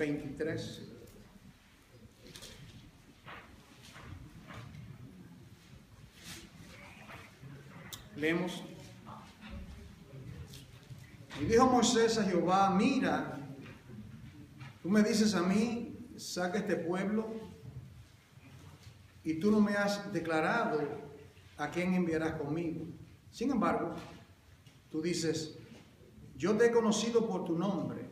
23. Leemos. Y dijo Moisés a Jehová: mira, tú me dices a mí, saca este pueblo, y tú no me has declarado a quién enviarás conmigo. Sin embargo, tú dices: yo te he conocido por tu nombre,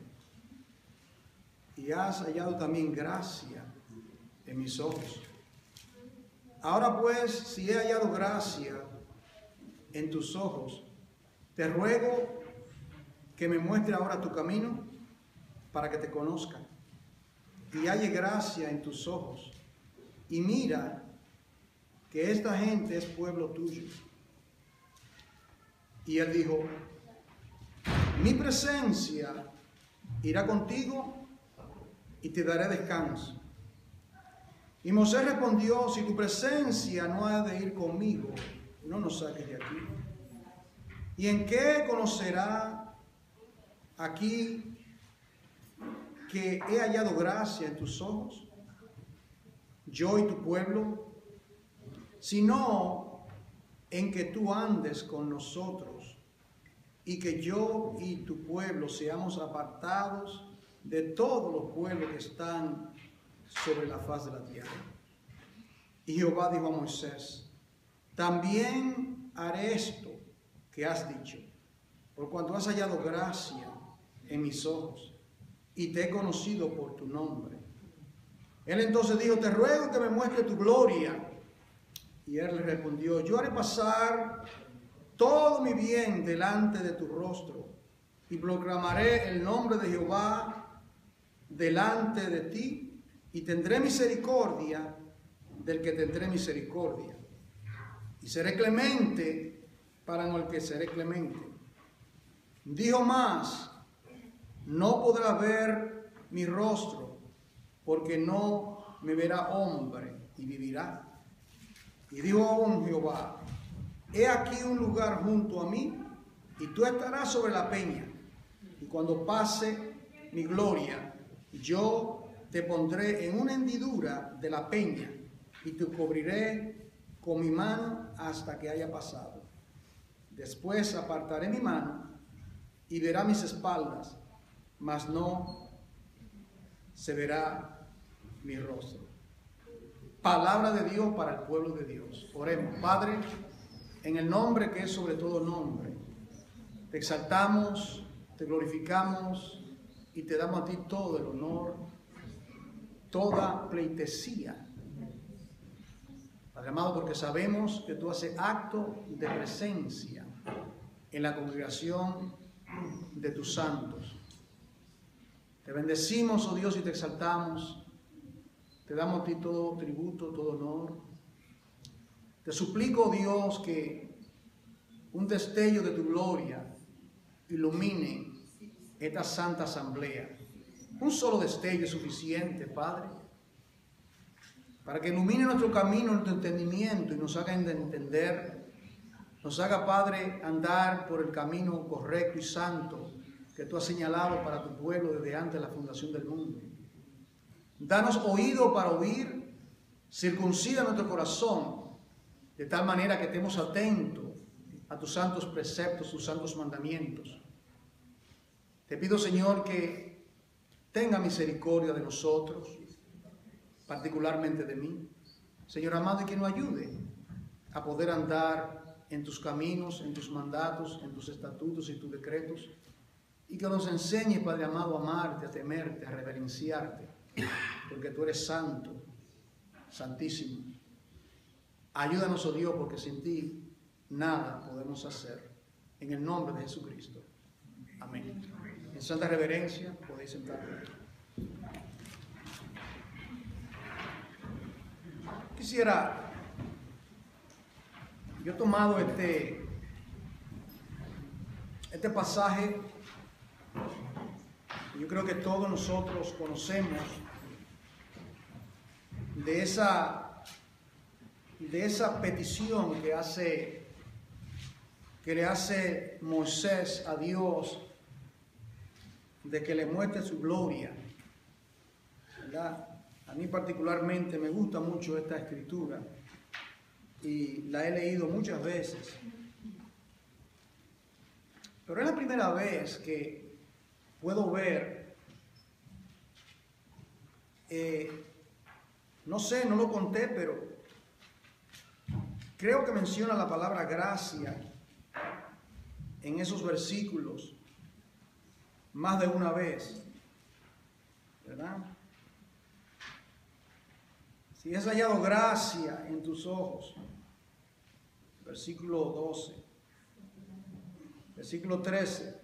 y has hallado también gracia en mis ojos. Ahora pues, si he hallado gracia en tus ojos, te ruego que me muestre ahora tu camino para que te conozca, y halle gracia en tus ojos, y mira que esta gente es pueblo tuyo. Y él dijo: mi presencia irá contigo y te daré descanso. Y Moisés respondió: si tu presencia no ha de ir conmigo, no nos saques de aquí. ¿Y en qué conocerá aquí que he hallado gracia en tus ojos, yo y tu pueblo, sino en que tú andes con nosotros y que yo y tu pueblo seamos apartados de todos los pueblos que están sobre la faz de la tierra? Y Jehová dijo a Moisés: también haré esto que has dicho, por cuanto has hallado gracia en mis ojos, y te he conocido por tu nombre. Él entonces dijo: te ruego que me muestre tu gloria. Y él le respondió: yo haré pasar todo mi bien delante de tu rostro, y proclamaré el nombre de Jehová delante de ti, y tendré misericordia del que tendré misericordia, y seré clemente para con el que seré clemente. Dijo más: no podrá ver mi rostro, porque no me verá hombre y vivirá. Y dijo aún Jehová: he aquí un lugar junto a mí, y tú estarás sobre la peña, y cuando pase mi gloria, yo te pondré en una hendidura de la peña, y te cubriré con mi mano hasta que haya pasado. Después apartaré mi mano, y verá mis espaldas, mas no se verá mi rostro. Palabra de Dios para el pueblo de Dios. Oremos. Padre, en el nombre que es sobre todo nombre, te exaltamos, te glorificamos y te damos a ti todo el honor, toda pleitesía. Padre amado, porque sabemos que tú haces acto de presencia en la congregación de tus santos. Te bendecimos, oh Dios, y te exaltamos. Te damos a ti todo tributo, todo honor. Te suplico, oh Dios, que un destello de tu gloria ilumine esta santa asamblea. Un solo destello es suficiente, Padre, para que ilumine nuestro camino, nuestro entendimiento, y nos haga entender, nos haga, Padre, andar por el camino correcto y santo que tú has señalado para tu pueblo desde antes de la fundación del mundo. Danos oído para oír, circuncida nuestro corazón, de tal manera que estemos atentos a tus santos preceptos, tus santos mandamientos. Te pido, Señor, que tenga misericordia de nosotros, particularmente de mí, Señor amado, y que nos ayude a poder andar en tus caminos, en tus mandatos, en tus estatutos y tus decretos, y que nos enseñe, Padre amado, a amarte, a temerte, a reverenciarte, porque tú eres santo, santísimo. Ayúdanos, oh Dios, porque sin ti nada podemos hacer. En el nombre de Jesucristo. Amén. En santa reverencia podéis sentarme. Yo he tomado este pasaje. Yo creo que todos nosotros conocemos de esa petición que le hace Moisés a Dios, de que le muestre su gloria. ¿verdad? A mí particularmente me gusta mucho esta escritura y la he leído muchas veces. Pero es la primera vez que puedo ver, no sé, no lo conté, pero creo que menciona la palabra gracia en esos versículos más de una vez, ¿verdad? Si has hallado gracia en tus ojos, versículo 12, versículo 13,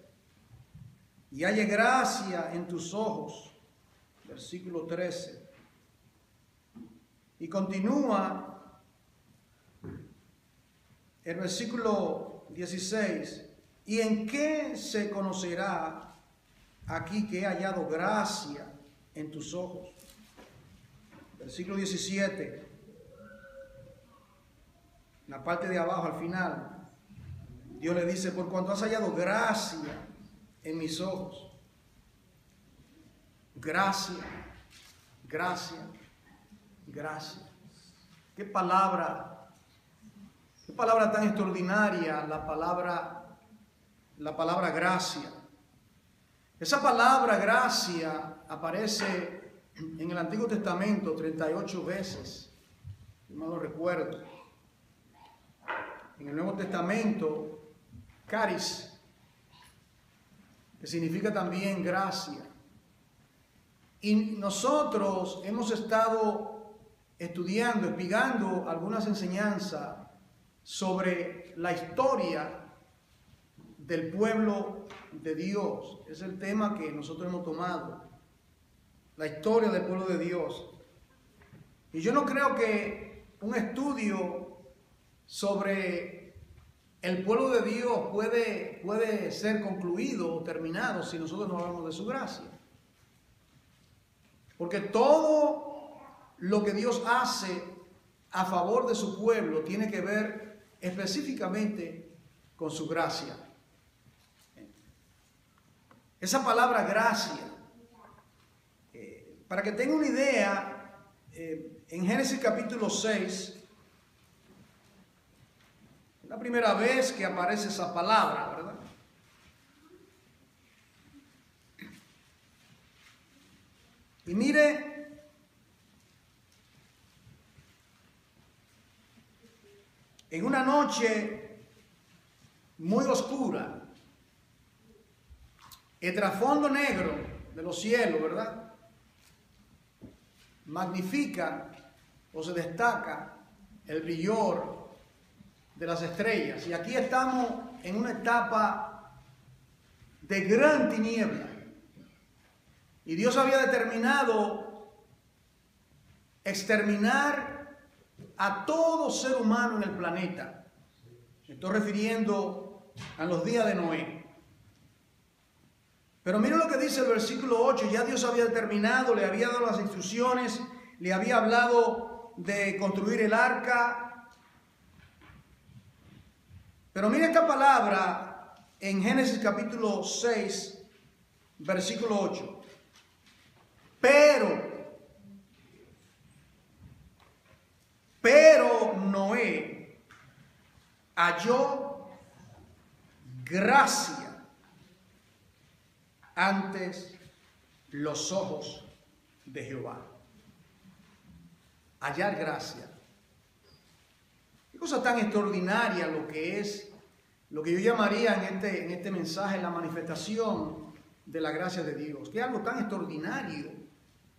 y halle gracia en tus ojos, versículo 13, y continúa el versículo 16, ¿y en qué se conocerá aquí que he hallado gracia en tus ojos? Versículo 17, en la parte de abajo al final, Dios le dice, por cuanto has hallado gracia en mis ojos. Gracia, gracia, gracia. Qué palabra tan extraordinaria, la palabra gracia. Esa palabra gracia aparece en el Antiguo Testamento 38 veces, si no lo recuerdo. En el Nuevo Testamento, caris, que significa también gracia. Y nosotros hemos estado estudiando, explicando algunas enseñanzas sobre la historia del pueblo de Dios. Es el tema que nosotros hemos tomado. La historia del pueblo de Dios. Y yo no creo que un estudio sobre el pueblo de Dios puede ser concluido o terminado si nosotros no hablamos de su gracia. Porque todo lo que Dios hace a favor de su pueblo tiene que ver específicamente con su gracia. Esa palabra gracia, para que tenga una idea, en Génesis capítulo 6, es la primera vez que aparece esa palabra, ¿verdad? Y mire, en una noche muy oscura, el trasfondo negro de los cielos, ¿verdad?, magnifica o se destaca el brillo de las estrellas. Y aquí estamos en una etapa de gran tiniebla. Y Dios había determinado exterminar a todo ser humano en el planeta. Me estoy refiriendo a los días de Noé. Pero mira lo que dice el versículo 8. Ya Dios había determinado, le había dado las instrucciones, le había hablado de construir el arca. Pero mira esta palabra en Génesis capítulo 6, versículo 8. Pero Noé halló gracia antes los ojos de Jehová. Hallar gracia. Qué cosa tan extraordinaria lo que es, lo que yo llamaría en este mensaje la manifestación de la gracia de Dios. Que es algo tan extraordinario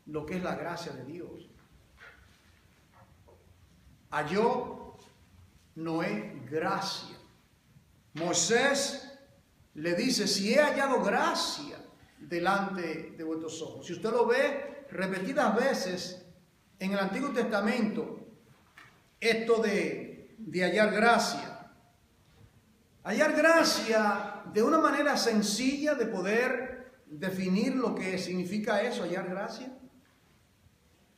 lo que es la gracia de Dios. Halló Noé gracia. Moisés le dice, si he hallado gracia delante de vuestros ojos. Si usted lo ve repetidas veces en el Antiguo Testamento, esto de hallar gracia. Hallar gracia de una manera sencilla de poder definir lo que significa eso, hallar gracia.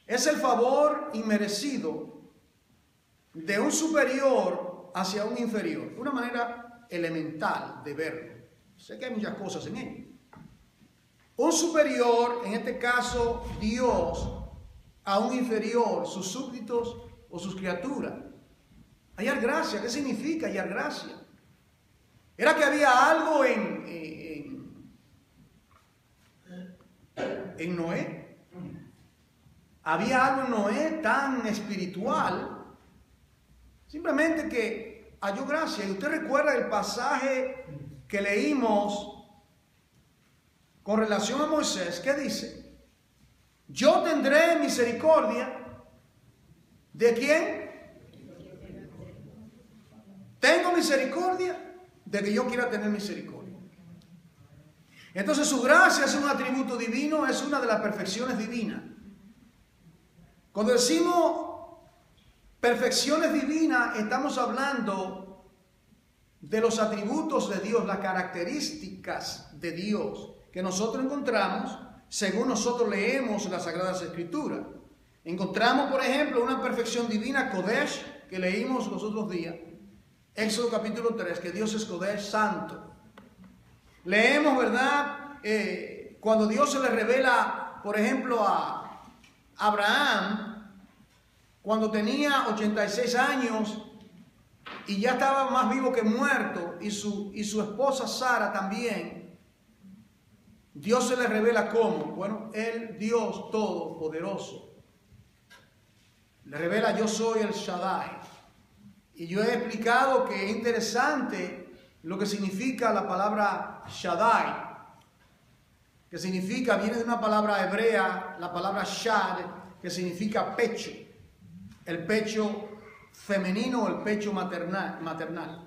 Es el favor inmerecido de un superior hacia un inferior. Una manera elemental de verlo. Sé que hay muchas cosas en ello. Un superior, en este caso Dios, a un inferior, sus súbditos o sus criaturas. Hallar gracia, ¿qué significa hallar gracia? Era que había algo en Noé. Había algo en Noé tan espiritual, simplemente que halló gracia. Y usted recuerda el pasaje que leímos con relación a Moisés, ¿qué dice? Yo tendré misericordia. ¿De quién? Tengo misericordia de que yo quiera tener misericordia. Entonces su gracia es un atributo divino, es una de las perfecciones divinas. Cuando decimos perfecciones divinas, estamos hablando de los atributos de Dios, las características de Dios que nosotros encontramos según nosotros leemos las Sagradas Escrituras. Encontramos, por ejemplo, una perfección divina, Kodesh, que leímos los otros días. Éxodo capítulo 3, que Dios es Kodesh, santo. Leemos, ¿verdad? Cuando Dios se le revela, por ejemplo, a Abraham, cuando tenía 86 años y ya estaba más vivo que muerto, y su esposa Sara también, Dios se le revela ¿cómo? Bueno, el Dios Todopoderoso. Le revela: yo soy el Shaddai. Y yo he explicado que es interesante lo que significa la palabra Shaddai, que significa, viene de una palabra hebrea, la palabra Shad, que significa pecho, el pecho femenino o el pecho maternal.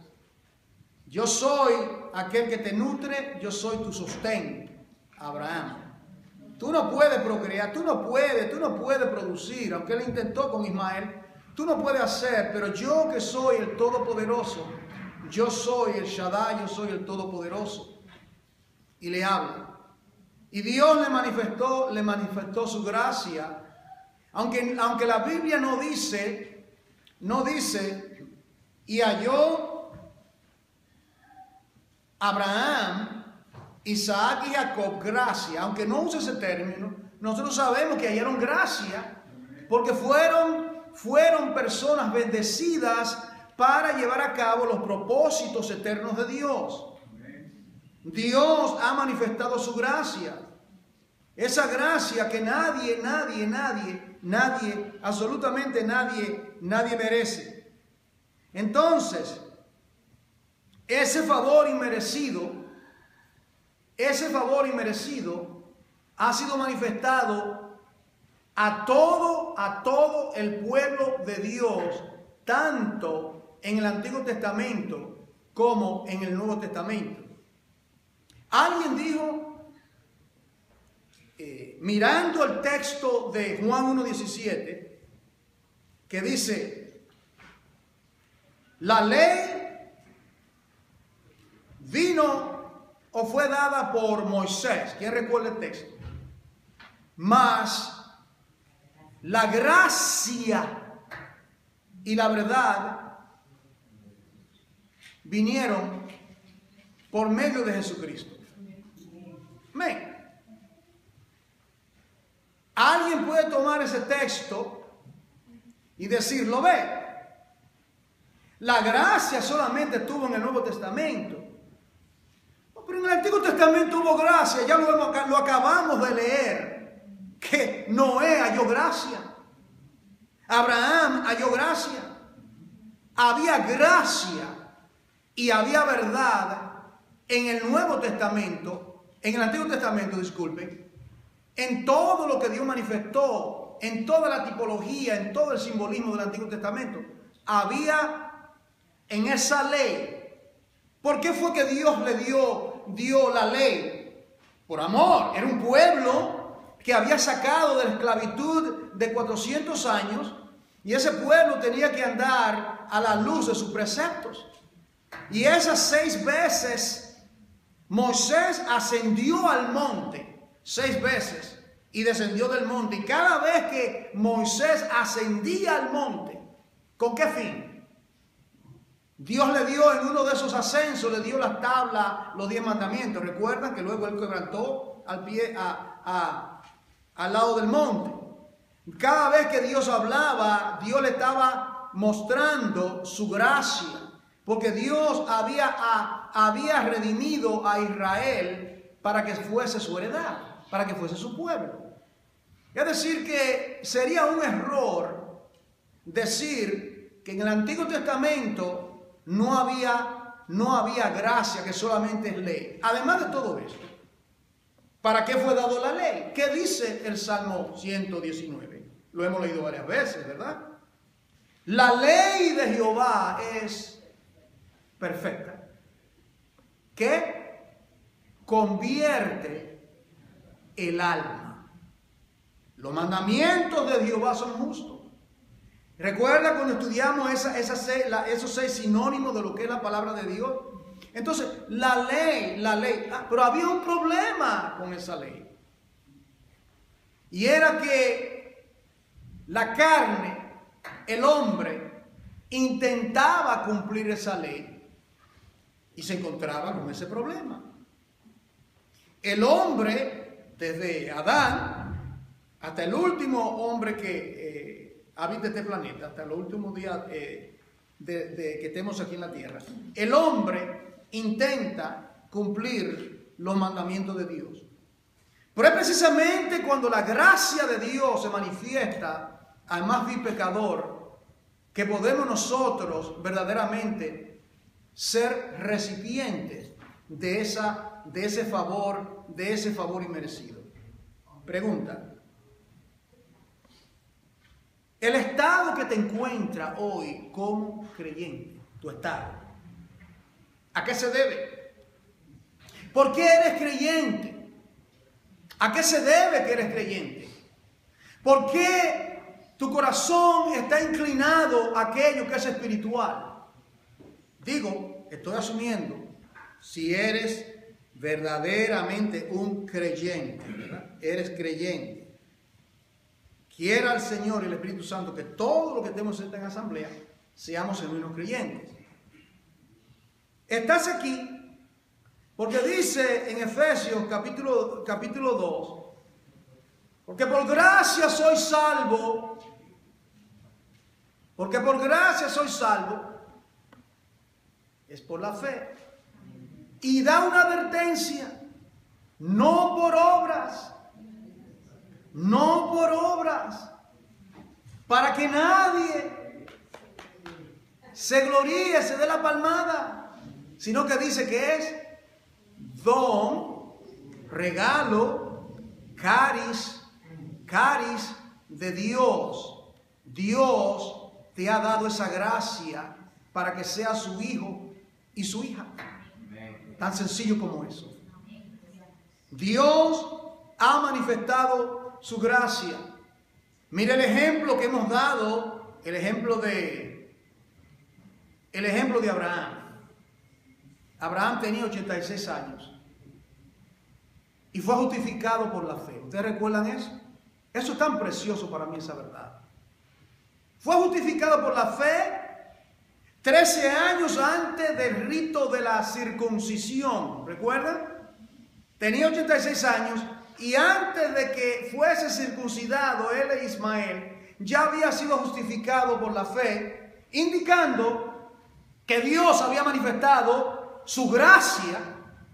Yo soy aquel que te nutre, yo soy tu sostén, Abraham. Tú no puedes procrear, tú no puedes producir, aunque él intentó con Ismael, tú no puedes hacer, pero yo que soy el Todopoderoso, yo soy el Shaddai, yo soy el Todopoderoso. Y le habla. Y Dios le manifestó su gracia, aunque la Biblia no dice, y halló Abraham, Isaac y Jacob gracia, aunque no use ese término, nosotros sabemos que hallaron gracia, porque fueron personas bendecidas para llevar a cabo los propósitos eternos de Dios. Dios ha manifestado su gracia. Esa gracia que nadie, absolutamente nadie merece. Entonces, ese favor inmerecido ha sido manifestado a todo el pueblo de Dios, tanto en el Antiguo Testamento como en el Nuevo Testamento. Alguien dijo, mirando el texto de Juan 1:17, que dice: la ley vino o fue dada por Moisés. ¿Quién recuerda el texto? Mas la gracia y la verdad vinieron por medio de Jesucristo. Amén. Alguien puede tomar ese texto y decir: ¿lo ve? La gracia solamente estuvo en el Nuevo Testamento. Pero en el Antiguo Testamento hubo gracia. Ya lo acabamos de leer, que Noé halló gracia, Abraham halló gracia. Había gracia y había verdad en el Nuevo Testamento, en el Antiguo Testamento, disculpen, en todo lo que Dios manifestó, en toda la tipología, en todo el simbolismo del Antiguo Testamento. Había en esa ley. ¿Por qué fue que Dios le dio la ley? Por amor. Era un pueblo que había sacado de la esclavitud de 400 años, y ese pueblo tenía que andar a la luz de sus preceptos. Y esas 6 veces Moisés ascendió al monte, 6 veces, y descendió del monte. Y cada vez que Moisés ascendía al monte, ¿con qué fin? Dios le dio en uno de esos ascensos, le dio las tablas, los 10 mandamientos. Recuerdan que luego él quebrantó al lado del monte. Cada vez que Dios hablaba, Dios le estaba mostrando su gracia, porque Dios había redimido a Israel para que fuese su heredad, para que fuese su pueblo. Es decir, que sería un error decir que en el Antiguo Testamento no había gracia, que solamente es ley. Además de todo esto, ¿para qué fue dado la ley? ¿Qué dice el Salmo 119? Lo hemos leído varias veces, ¿verdad? La ley de Jehová es perfecta, que convierte el alma. Los mandamientos de Jehová son justos. Recuerda cuando estudiamos esos 6 sinónimos de lo que es la palabra de Dios. Entonces, la ley, pero había un problema con esa ley. Y era que la carne, el hombre, intentaba cumplir esa ley y se encontraba con ese problema. El hombre, desde Adán hasta el último hombre que habita este planeta, hasta los últimos días que estemos aquí en la tierra, el hombre intenta cumplir los mandamientos de Dios. Pero es precisamente cuando la gracia de Dios se manifiesta al más vil pecador que podemos nosotros verdaderamente ser recipientes de ese favor inmerecido. Pregunta: el estado que te encuentras hoy como creyente, tu estado, ¿a qué se debe? ¿Por qué eres creyente? ¿A qué se debe que eres creyente? ¿Por qué tu corazón está inclinado a aquello que es espiritual? Digo, estoy asumiendo, si eres verdaderamente un creyente, ¿verdad? Eres creyente. Quiera el Señor y el Espíritu Santo que todos los que estemos en esta asamblea seamos genuinos creyentes. Estás aquí porque dice en Efesios capítulo 2, porque por gracia soy salvo, es por la fe. Y da una advertencia: no por obras, para que nadie se gloríe, se dé la palmada, sino que dice que es don, regalo, caris de Dios. Dios te ha dado esa gracia para que seas su hijo y su hija. Tan sencillo como eso. Dios ha manifestado su gracia. Mire el ejemplo que hemos dado, el ejemplo de Abraham. Abraham tenía 86 años y fue justificado por la fe. ¿Ustedes recuerdan eso? Eso es tan precioso para mí, esa verdad. Fue justificado por la fe 13 años antes del rito de la circuncisión. ¿Recuerdan? Tenía 86 años y antes de que fuese circuncidado él e Ismael, ya había sido justificado por la fe, indicando que Dios había manifestado su gracia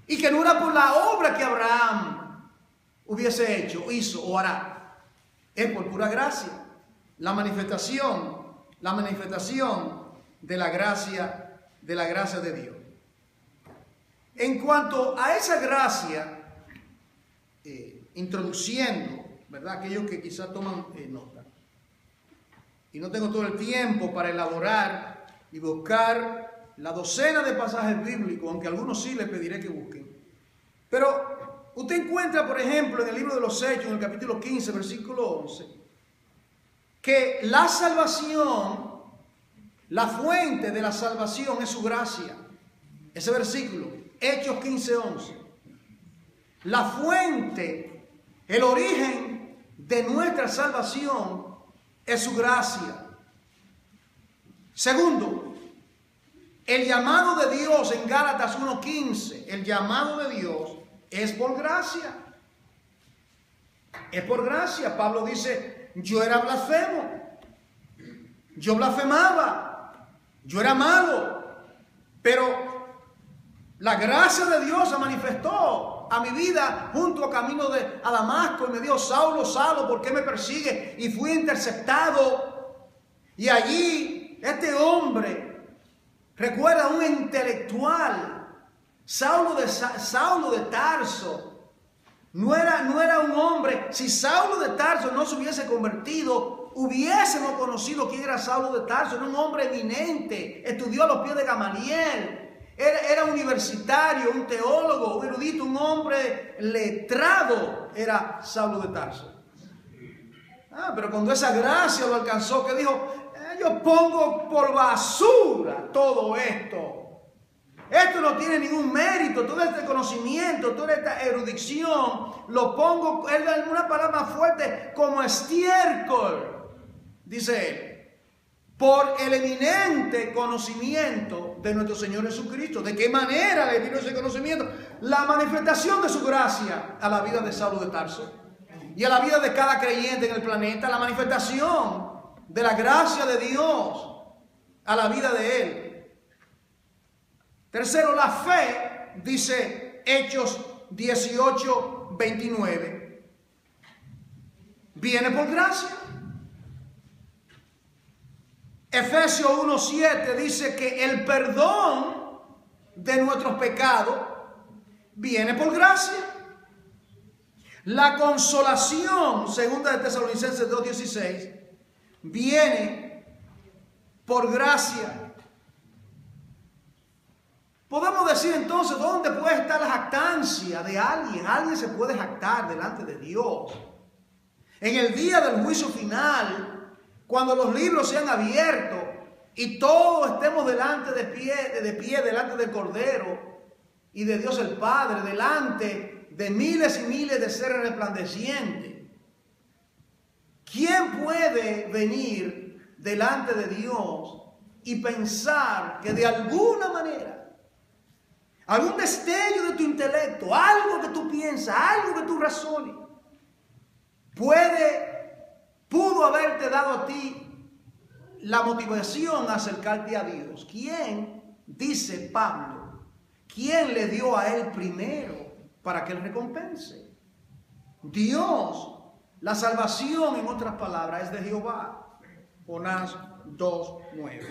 y que no era por la obra que Abraham hubiese hizo o hará. Es por pura gracia. La manifestación de la gracia de Dios. En cuanto a esa gracia, introduciendo, ¿verdad? Aquellos que quizás toman nota. Y no tengo todo el tiempo para elaborar y buscar la docena de pasajes bíblicos, aunque algunos sí les pediré que busquen. Pero usted encuentra, por ejemplo, en el libro de los Hechos, en el capítulo 15, versículo 11, que la salvación, la fuente de la salvación es su gracia. Ese versículo, Hechos 15, 11. La fuente, el origen de nuestra salvación es su gracia. Segundo, el llamado de Dios en Gálatas 1:15, el llamado de Dios es por gracia. Es por gracia. Pablo dice, yo era blasfemo, yo blasfemaba, yo era malo, pero la gracia de Dios se manifestó a mi vida junto a camino a Damasco y me dijo: Saulo, Saulo, ¿por qué me persigue? Y fui interceptado. Y allí este hombre, recuerda, un intelectual, Saulo de Tarso, no era un hombre. Si Saulo de Tarso no se hubiese convertido, hubiésemos conocido quién era Saulo de Tarso. Era un hombre eminente, estudió a los pies de Gamaliel. Era universitario, un teólogo, un erudito, un hombre letrado, era Saulo de Tarso. Pero cuando esa gracia lo alcanzó, que dijo: yo pongo por basura todo esto. Esto no tiene ningún mérito, todo este conocimiento, toda esta erudición, lo pongo, en una palabra más fuerte, como estiércol, dice él, por el eminente conocimiento de nuestro Señor Jesucristo. ¿De qué manera le vino ese conocimiento? La manifestación de su gracia a la vida de Saulo de Tarso y a la vida de cada creyente en el planeta, la manifestación de la gracia de Dios a la vida de él. Tercero, la fe, dice Hechos 18:29, viene por gracia. Efesios 1:7 dice que el perdón de nuestros pecados viene por gracia. La consolación, segunda de Tesalonicenses 2:16, viene por gracia. Podemos decir entonces, ¿dónde puede estar la jactancia de alguien? Alguien se puede jactar delante de Dios. En el día del juicio final, cuando los libros sean abiertos y todos estemos de pie delante del Cordero y de Dios el Padre, delante de miles y miles de seres resplandecientes, ¿quién puede venir delante de Dios y pensar que de alguna manera, algún destello de tu intelecto, algo que tú piensas, algo que tú razones, pudo haberte dado a ti la motivación a acercarte a Dios? ¿Quién, dice Pablo, quién le dio a él primero para que él recompense? Dios. La salvación, en otras palabras, es de Jehová. Jonás 2:9.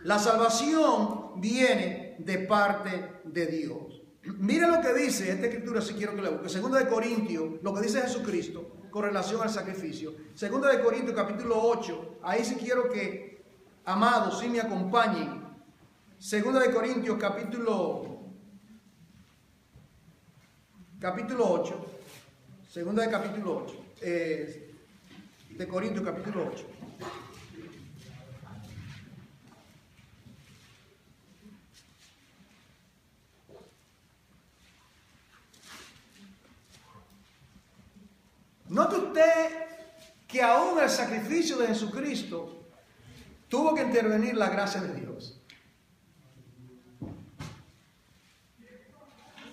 La salvación viene de parte de Dios. Mire lo que dice esta escritura, si quiero que la busque. Segunda de Corintios, lo que dice Jesucristo con relación al sacrificio. Segunda de Corintios, capítulo 8. Ahí sí quiero que, amados, sí me acompañen. Segunda de Corintios, capítulo 8. Segunda de capítulo 8. De Corintios, capítulo 8. Note usted que aún el sacrificio de Jesucristo tuvo que intervenir la gracia de Dios.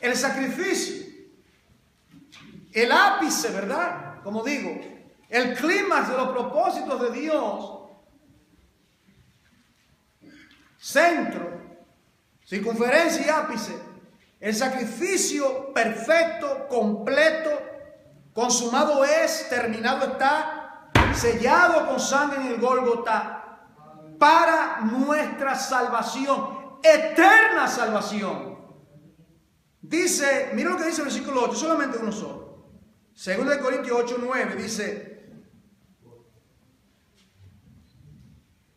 El sacrificio, el ápice, ¿verdad? Como digo, el clímax de los propósitos de Dios, centro, circunferencia y ápice, el sacrificio perfecto, completo, consumado es, terminado está, sellado con sangre en el Gólgota, para nuestra salvación, eterna salvación. Dice, mira lo que dice el versículo 8, solamente uno solo. Segunda de Corintios 8:9 dice: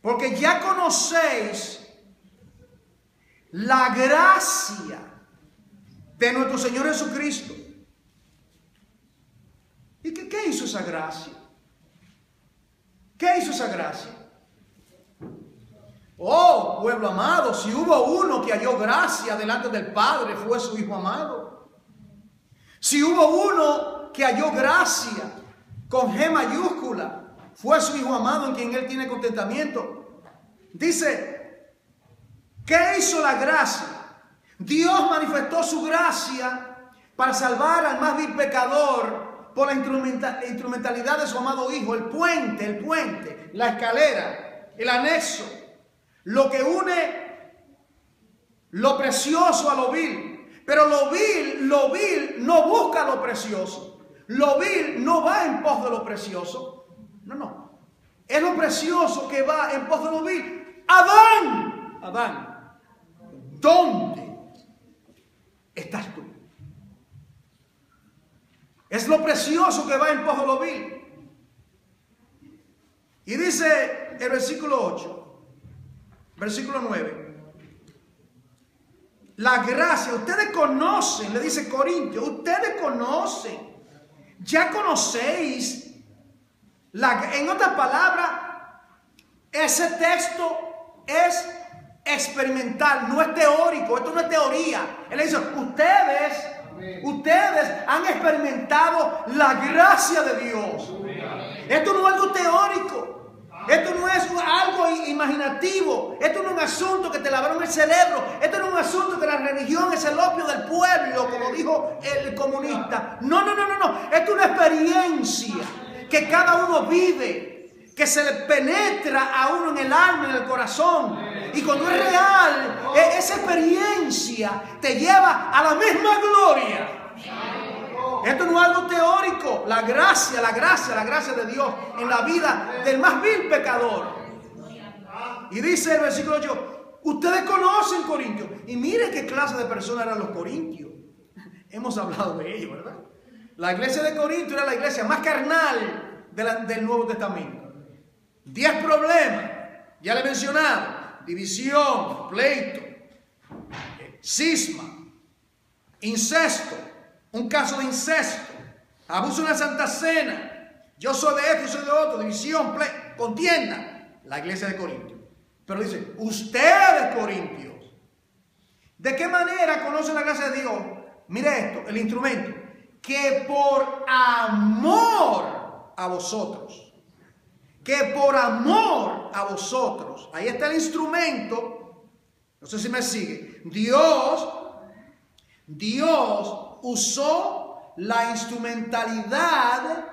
porque ya conocéis la gracia de nuestro Señor Jesucristo. ¿Y qué hizo esa gracia? ¿Qué hizo esa gracia? Oh, pueblo amado, si hubo uno que halló gracia delante del Padre, fue su Hijo amado. Si hubo uno que halló gracia con G mayúscula, fue su Hijo amado en quien Él tiene contentamiento. Dice, ¿qué hizo la gracia? Dios manifestó su gracia para salvar al más vil pecador, por la instrumentalidad de su amado Hijo, el puente, la escalera, el anexo, lo que une lo precioso a lo vil. Pero lo vil no busca lo precioso. Lo vil no va en pos de lo precioso. No. Es lo precioso que va en pos de lo vil. Adán, ¿dónde estás tú? Es lo precioso que va en pos de lo vil. Y dice el versículo 8, versículo 9. La gracia, ustedes conocen, le dice Corintios, ustedes conocen, ya conocéis. En otras palabras, ese texto es experimental, no es teórico, esto no es teoría. Él dice, ustedes han experimentado la gracia de Dios. Esto no es algo teórico. Esto no es algo imaginativo. Esto no es un asunto que te lavaron el cerebro. Esto no es un asunto que la religión es el opio del pueblo, como dijo el comunista. No. Esto es una experiencia que cada uno vive, que se le penetra a uno en el alma, en el corazón. Y cuando es real, esa experiencia te lleva a la misma gloria. Esto no es algo teórico. La gracia de Dios en la vida del más vil pecador. Y dice el versículo 8, ustedes conocen Corintios. Y mire qué clase de personas eran los corintios. Hemos hablado de ellos, ¿verdad? La iglesia de Corinto era la iglesia más carnal del Nuevo Testamento. 10 problemas, ya le he mencionado. División, pleito, cisma, incesto, un caso de incesto, abuso en la Santa Cena, yo soy de esto, yo soy de otro, división, pleito, contienda. La iglesia de Corinto. Pero dice, ustedes Corintios, ¿de qué manera conocen la gracia de Dios? Mire esto, el instrumento. Que por amor a vosotros. Que por amor a vosotros. Ahí está el instrumento. No sé si me sigue. Dios usó la instrumentalidad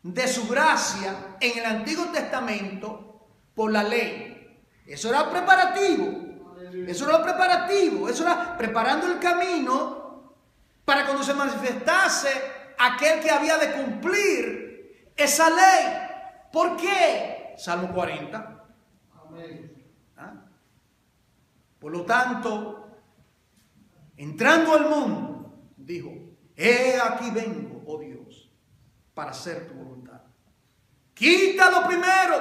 de su gracia en el Antiguo Testamento por la ley. Eso era preparativo. Eso era preparando el camino para cuando se manifestase aquel que había de cumplir esa ley. ¿Por qué? Salmo 40. Por lo tanto, entrando al mundo, dijo, he aquí vengo, oh Dios, para hacer tu voluntad. Quítalo primero,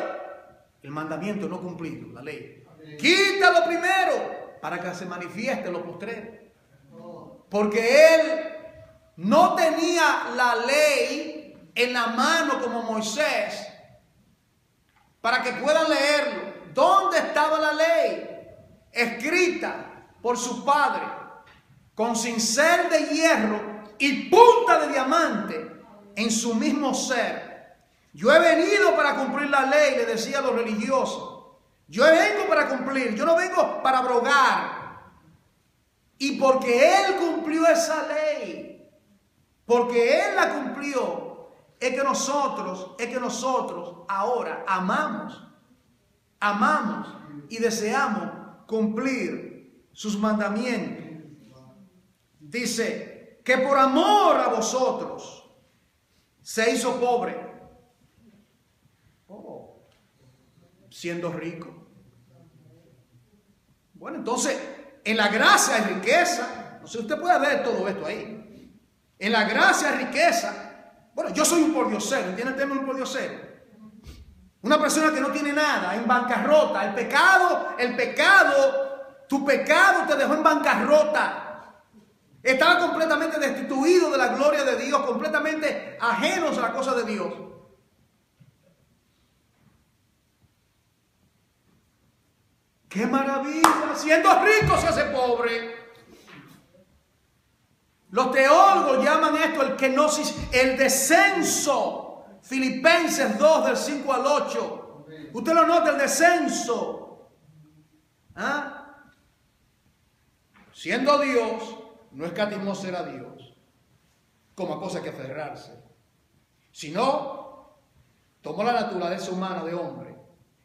el mandamiento no cumplido, la ley. Quítalo primero, para que se manifieste lo postrero. Porque él no tenía la ley en la mano como Moisés para que puedan leerlo. ¿Dónde estaba la ley? Escrita por su padre con cincel de hierro y punta de diamante en su mismo ser. Yo he venido para cumplir la ley, le decía a los religiosos. Yo vengo para cumplir, yo no vengo para abrogar. Y porque Él cumplió esa ley, porque Él la cumplió, es que nosotros ahora amamos y deseamos cumplir sus mandamientos. Dice que por amor a vosotros se hizo pobre, siendo rico. Bueno, entonces, en la gracia hay riqueza. No sé, usted puede ver todo esto ahí. En la gracia hay riqueza. Bueno, yo soy un pordiosero. ¿Entiende el término un pordiosero? Una persona que no tiene nada, en bancarrota. Tu pecado te dejó en bancarrota. Estaba completamente destituido de la gloria de Dios, completamente ajenos a la cosa de Dios. ¡Qué maravilla! Siendo rico se hace pobre. Los teólogos llaman esto el kenosis, el descenso. Filipenses 2, del 5 al 8. Usted lo nota, el descenso. Siendo Dios, no escatimó ser a Dios como a cosa que aferrarse, sino tomó la naturaleza humana de hombre.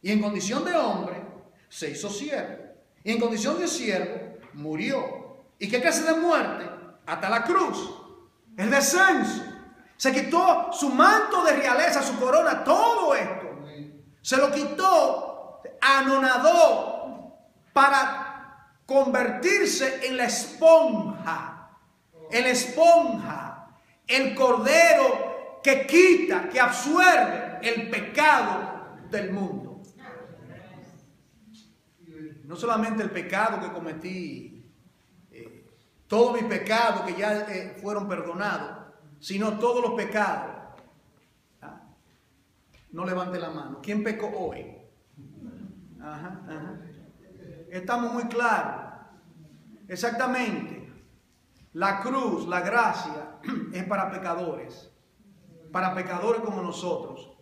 Y en condición de hombre se hizo siervo. Y en condición de siervo murió. ¿Y qué clase de muerte? Hasta la cruz. El descenso. Se quitó su manto de realeza, su corona, todo esto. Se lo quitó, anonadó para convertirse en la esponja. El esponja, el cordero que quita, que absuelve el pecado del mundo. No solamente el pecado que cometí, todos mis pecados que ya fueron perdonados, sino todos los pecados. No levante la mano. ¿Quién pecó hoy? Ajá. Estamos muy claros. Exactamente. La cruz, la gracia, es para pecadores como nosotros.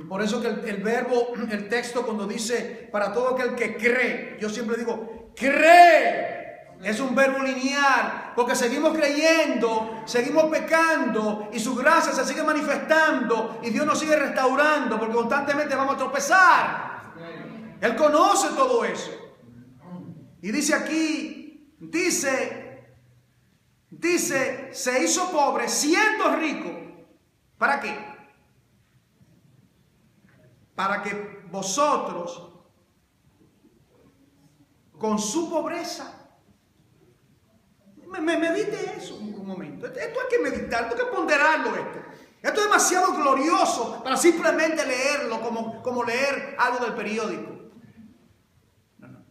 Por eso que el verbo, el texto cuando dice para todo aquel que cree, yo siempre digo, cree. Es un verbo lineal, porque seguimos creyendo, seguimos pecando y su gracia se sigue manifestando y Dios nos sigue restaurando porque constantemente vamos a tropezar. Él conoce todo eso. Y dice aquí, dice, se hizo pobre siendo rico. ¿Para qué? Para que vosotros, con su pobreza, medite eso un momento. Esto hay que meditar, esto hay que ponderarlo. Esto es demasiado glorioso para simplemente leerlo como leer algo del periódico. No.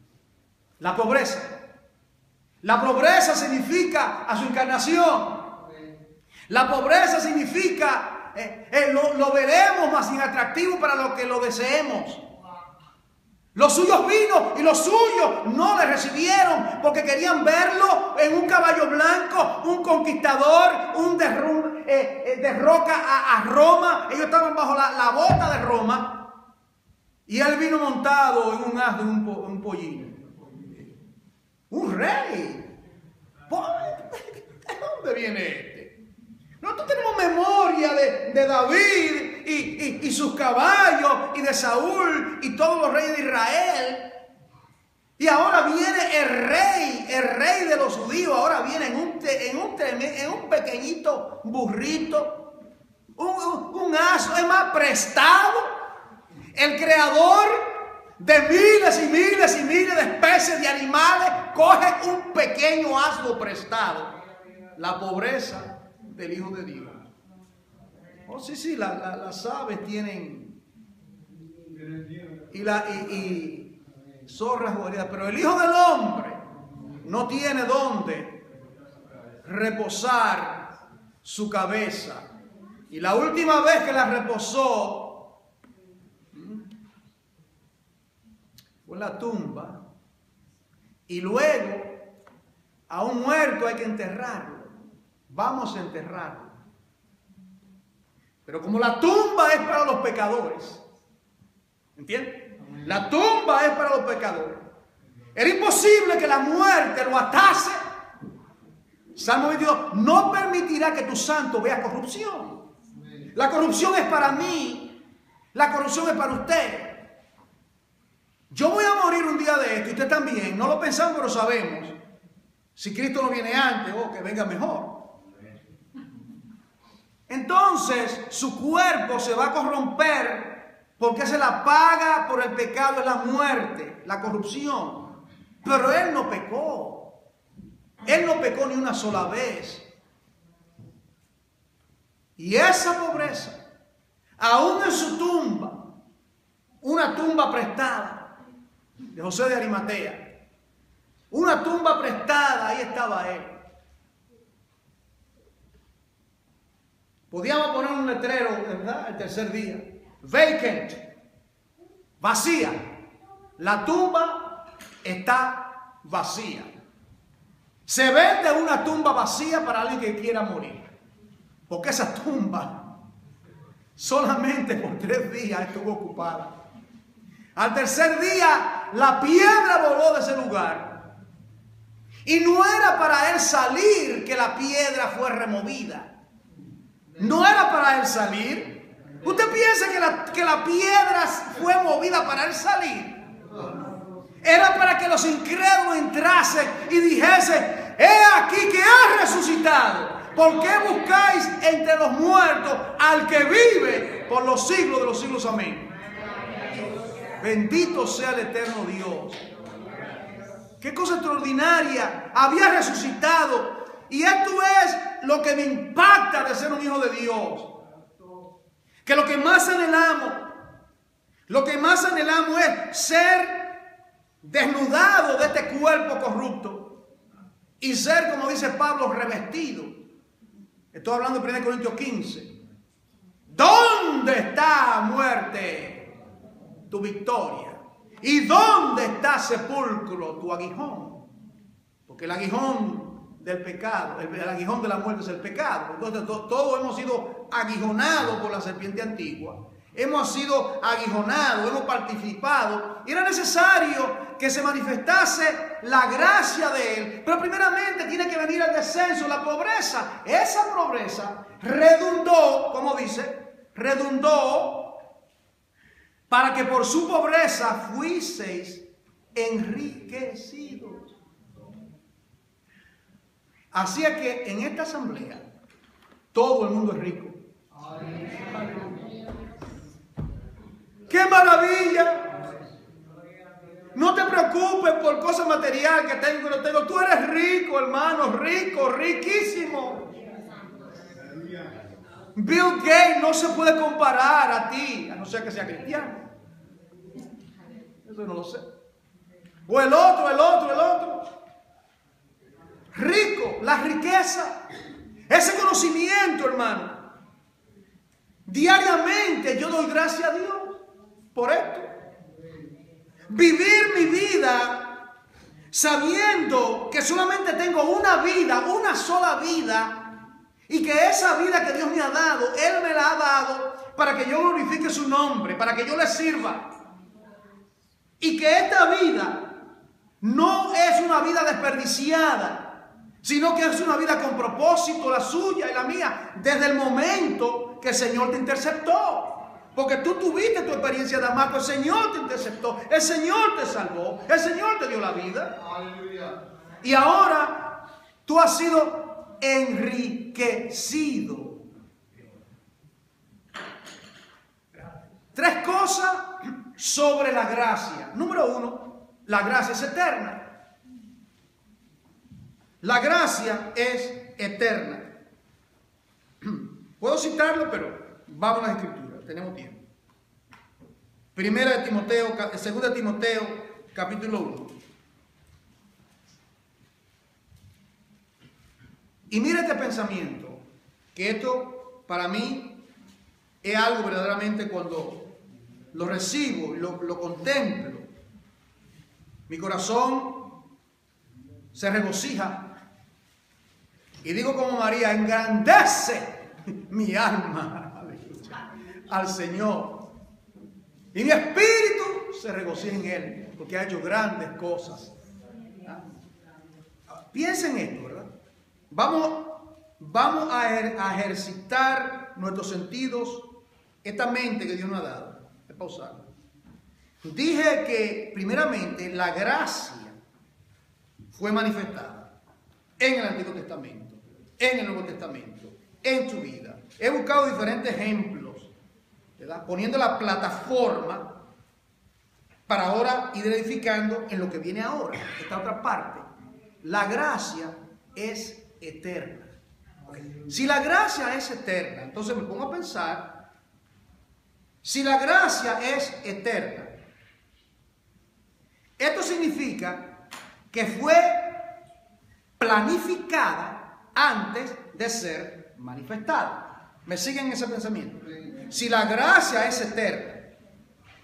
La pobreza. La pobreza significa a su encarnación. La pobreza significa, lo veremos más inatractivo para lo que lo deseemos. Los suyos vino y los suyos no le recibieron porque querían verlo en un caballo blanco, un conquistador, un de roca a Roma. Ellos estaban bajo la bota de Roma y él vino montado en un asno, un pollino. Un rey. ¿De dónde viene este? Nosotros tenemos memoria de David y sus caballos y de Saúl y todos los reyes de Israel. Y ahora viene el rey de los judíos. Ahora viene en un pequeñito burrito, un asno, es más, prestado. El creador de miles y miles y miles de especies de animales coge un pequeño asno prestado. La pobreza del Hijo de Dios. Oh, sí, las aves tienen y zorras guaridas, pero el Hijo del Hombre no tiene dónde reposar su cabeza. Y la última vez que la reposó fue en la tumba. Y luego a un muerto hay que enterrarlo. Vamos a enterrarlo. Pero como la tumba es para los pecadores, ¿entiendes? La tumba es para los pecadores. Era imposible que la muerte lo atase. Salmo 22, no permitirá que tu santo vea corrupción. La corrupción es para mí. La corrupción es para usted. Yo voy a morir un día de esto y usted también. No lo pensamos, pero sabemos. Si Cristo no viene antes o que venga mejor. Entonces su cuerpo se va a corromper porque se la paga por el pecado de la muerte, la corrupción. Pero él no pecó. Él no pecó ni una sola vez. Y esa pobreza, aún en su tumba, una tumba prestada de José de Arimatea, una tumba prestada, ahí estaba él. Podíamos poner un letrero, ¿verdad? El tercer día. Vacant. Vacía. La tumba está vacía. Se vende una tumba vacía para alguien que quiera morir. Porque esa tumba solamente por 3 días estuvo ocupada. Al tercer día la piedra voló de ese lugar. Y no era para él salir que la piedra fue removida. No era para él salir. ¿Usted piensa que la piedra fue movida para él salir? Era para que los incrédulos entrasen y dijesen: he aquí que ha resucitado. ¿Por qué buscáis entre los muertos al que vive por los siglos de los siglos? Amén. Bendito sea el eterno Dios. Qué cosa extraordinaria. Había resucitado. Y esto es lo que me impacta de ser un hijo de Dios. Que lo que más anhelamos es ser desnudado de este cuerpo corrupto y ser, como dice Pablo, revestido. Estoy hablando de 1 Corintios 15. ¿Dónde está, muerte, tu victoria? ¿Y dónde está, sepulcro, tu aguijón? Porque el aguijón del pecado, el aguijón de la muerte es el pecado. Entonces todos hemos sido aguijonados por la serpiente antigua. Hemos sido aguijonados, hemos participado. Y era necesario que se manifestase la gracia de Él. Pero primeramente tiene que venir el descenso, la pobreza. Esa pobreza redundó, como dice, redundó para que por su pobreza fuiseis enriquecidos. Así es que en esta asamblea todo el mundo es rico. ¡Qué maravilla! No te preocupes por cosas materiales que tengo y no tengo. Tú eres rico, hermano, rico, riquísimo. Bill Gates no se puede comparar a ti, a no ser que sea cristiano. Eso no lo sé. O el otro. Rico, la riqueza, ese conocimiento, hermano. Diariamente yo doy gracias a Dios por esto. Vivir mi vida sabiendo que solamente tengo una vida, una sola vida, y que esa vida que Dios me ha dado, Él me la ha dado para que yo glorifique su nombre, para que yo le sirva. Y que esta vida no es una vida desperdiciada, sino que es una vida con propósito, la suya y la mía, desde el momento que el Señor te interceptó. Porque tú tuviste tu experiencia de amar, pues el Señor te interceptó, el Señor te salvó, el Señor te dio la vida. Aleluya. Y ahora tú has sido enriquecido. 3 cosas sobre la gracia. Número 1, la gracia es eterna. La gracia es eterna. Puedo citarlo, pero vamos a la escritura. Tenemos tiempo. 2 Timoteo, capítulo 1. Y mira este pensamiento, que esto para mí es algo verdaderamente cuando lo recibo, lo contemplo, mi corazón se regocija. Y digo como María: engrandece mi alma al Señor, y mi espíritu se regocija en Él, porque ha hecho grandes cosas. Piensen en esto, ¿verdad? Vamos a ejercitar nuestros sentidos, esta mente que Dios nos ha dado. Es pausarlo. Dije que primeramente la gracia fue manifestada en el Antiguo Testamento, en el Nuevo Testamento, en tu vida. He buscado diferentes ejemplos, ¿verdad? Poniendo la plataforma para ahora ir edificando en lo que viene ahora, esta otra parte. La gracia es eterna. Okay. Si la gracia es eterna, entonces me pongo a pensar, si la gracia es eterna, esto significa que fue planificada antes de ser manifestada. ¿Me siguen en ese pensamiento? Si la gracia es eterna,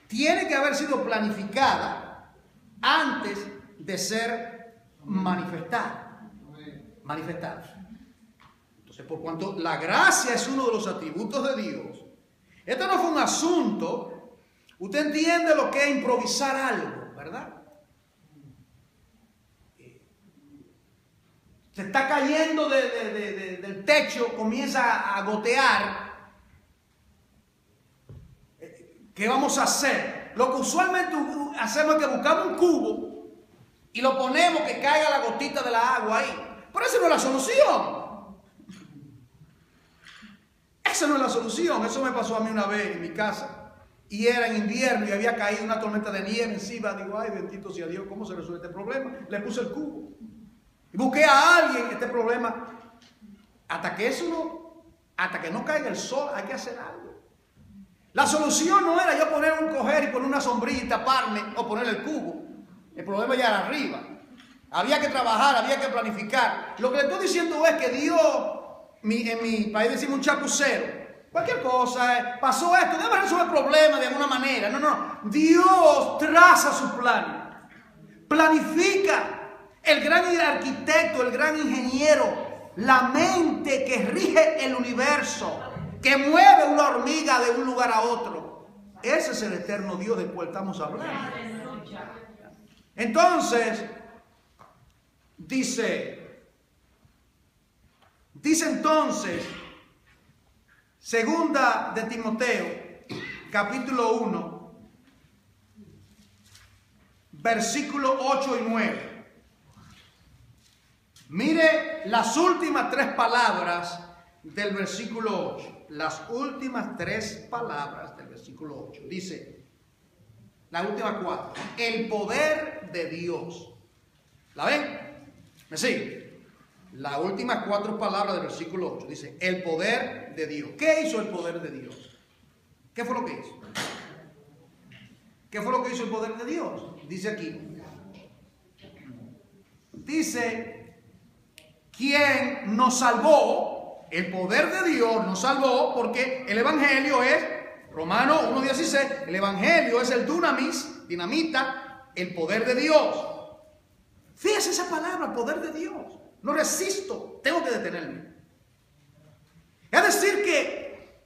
tiene que haber sido planificada antes de ser manifestada. Entonces, por cuanto la gracia es uno de los atributos de Dios, esto no fue un asunto, usted entiende lo que es improvisar algo, ¿verdad? se está cayendo del techo, comienza a gotear. ¿Qué vamos a hacer? Lo que usualmente hacemos es que buscamos un cubo y lo ponemos que caiga la gotita de la agua ahí. Pero esa no es la solución. Esa no es la solución. Eso me pasó a mí una vez en mi casa. Y era en invierno y había caído una tormenta de nieve encima. Digo, ay, bendito sea Dios, ¿cómo se resuelve este problema? Le puse el cubo. Y busqué a alguien este problema. Hasta que no caiga el sol, hay que hacer algo. La solución no era yo poner un coger y poner una sombrilla y taparme o poner el cubo. El problema ya era arriba. Había que trabajar, había que planificar. Lo que le estoy diciendo es que Dios, en mi país decimos un chapucero. Cualquier cosa, pasó esto, debe resolver el problema de alguna manera. No. Dios traza su plan. Planifica. El gran arquitecto, el gran ingeniero, la mente que rige el universo, que mueve una hormiga de un lugar a otro. Ese es el eterno Dios del cual estamos hablando. Entonces, dice entonces, segunda de Timoteo, capítulo 1, versículos 8 y 9. Mire las últimas 3 palabras del versículo 8. Las últimas 3 palabras del versículo 8. Dice, las últimas 4. El poder de Dios. ¿La ven? ¿Me sigue? Las últimas 4 palabras del versículo 8. Dice, el poder de Dios. ¿Qué hizo el poder de Dios? ¿Qué fue lo que hizo? ¿Qué fue lo que hizo el poder de Dios? Dice aquí. Dice, quien nos salvó, el poder de Dios nos salvó, porque el evangelio es, Romanos 1:16, el evangelio es el dunamis, dinamita, el poder de Dios. Fíjese esa palabra, poder de Dios. No resisto, tengo que detenerme. Es decir que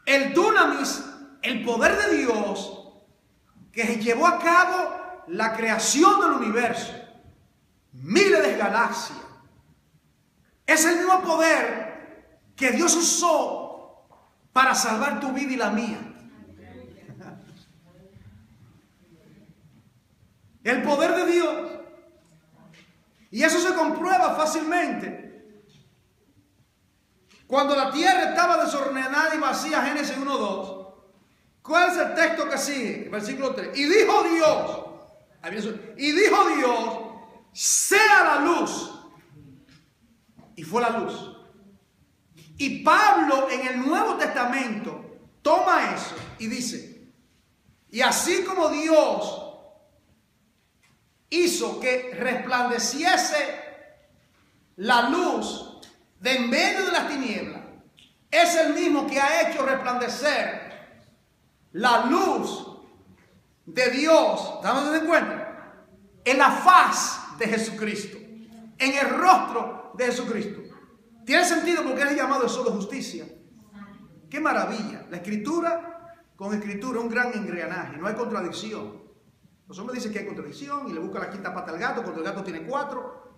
el dunamis, el poder de Dios, que llevó a cabo la creación del universo, miles de galaxias, es el mismo poder que Dios usó para salvar tu vida y la mía. El poder de Dios. Y eso se comprueba fácilmente. Cuando la tierra estaba desordenada y vacía, Génesis 1:2. ¿Cuál es el texto que sigue? Versículo 3. Y dijo Dios, sea la luz. Y fue la luz. Y Pablo en el Nuevo Testamento toma eso y dice, y así como Dios hizo que resplandeciese la luz de en medio de las tinieblas, es el mismo que ha hecho resplandecer la luz de Dios, ¿estamos de cuenta? En la faz de Jesucristo, en el rostro de Jesucristo. Tiene sentido porque es llamado el sol de justicia. ¡Qué maravilla! La escritura con escritura es un gran engranaje, no hay contradicción. Los hombres dicen que hay contradicción y le buscan la quinta pata al gato cuando el gato tiene 4.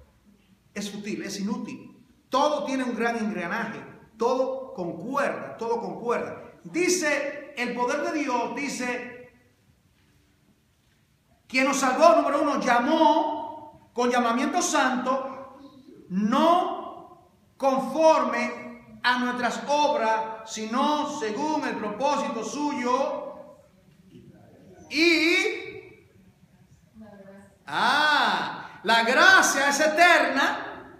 Es fútil, es inútil. Todo tiene un gran engranaje, todo concuerda, todo concuerda. Dice el poder de Dios, dice, quien nos salvó, número 1, llamó con llamamiento santo, no conforme a nuestras obras, sino según el propósito suyo. Y la gracia es eterna.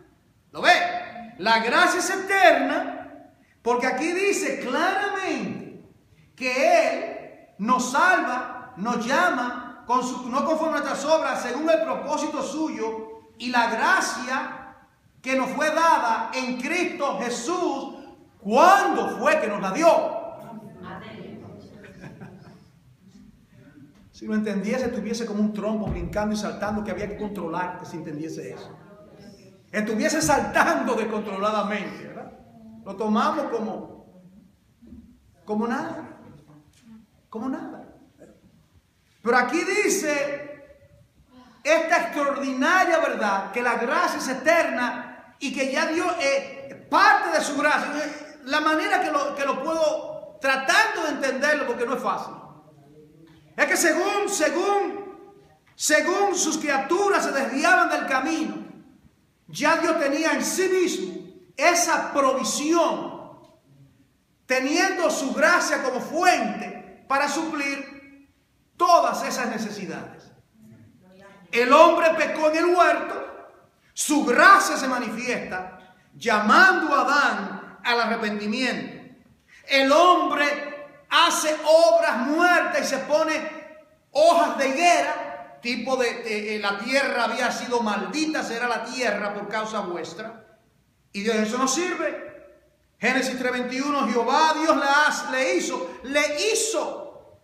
¿Lo ve? La gracia es eterna, porque aquí dice claramente que Él nos salva, nos llama, no conforme a nuestras obras, según el propósito suyo, y la gracia que nos fue dada en Cristo Jesús. ¿Cuándo fue que nos la dio? Si lo entendiese, estuviese como un trompo brincando y saltando, que había que controlarte si entendiese eso. Estuviese saltando descontroladamente, ¿verdad? Lo tomamos como nada. Como nada. Pero aquí dice esta extraordinaria verdad que la gracia es eterna y que ya Dios es parte de su gracia. La manera que lo puedo tratando de entenderlo, porque no es fácil, es que según sus criaturas se desviaban del camino, ya Dios tenía en sí mismo esa provisión, teniendo su gracia como fuente para suplir todas esas necesidades. El hombre pecó en el huerto, su gracia se manifiesta llamando a Adán al arrepentimiento. El hombre hace obras muertas y se pone hojas de higuera, tipo de la tierra había sido maldita, será la tierra por causa vuestra. Y Dios, eso no sirve. Génesis 3:21, Jehová Dios le hizo.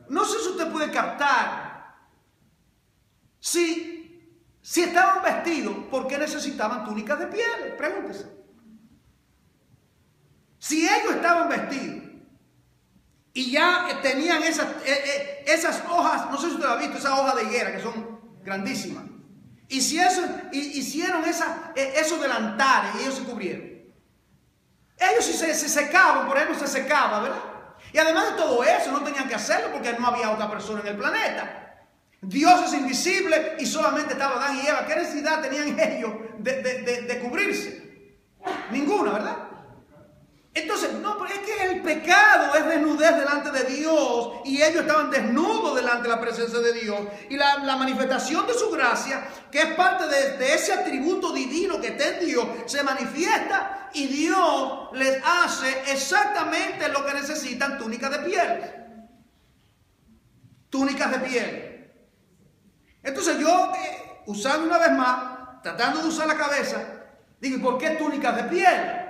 No sé si usted puede captar. Si estaban vestidos, ¿por qué necesitaban túnicas de pieles? Pregúntese. Si ellos estaban vestidos y ya tenían esas hojas, no sé si usted lo ha visto, esas hojas de higuera que son grandísimas. Y si hicieron esos delantares y ellos se cubrieron. Ellos si se secaban, por ejemplo, se secaba, ¿verdad? Y además de todo eso, no tenían que hacerlo porque no había otra persona en el planeta. Dios es invisible y solamente estaba Adán y Eva. ¿Qué necesidad tenían ellos de cubrirse? Ninguna, ¿verdad? Entonces, no, pero es que el pecado es desnudez delante de Dios y ellos estaban desnudos delante de la presencia de Dios. Y la manifestación de su gracia, que es parte de ese atributo divino que está en Dios, se manifiesta y Dios les hace exactamente lo que necesitan: túnicas de piel. Túnicas de piel. Entonces yo, usando una vez más, tratando de usar la cabeza, digo, ¿por qué túnicas de piel?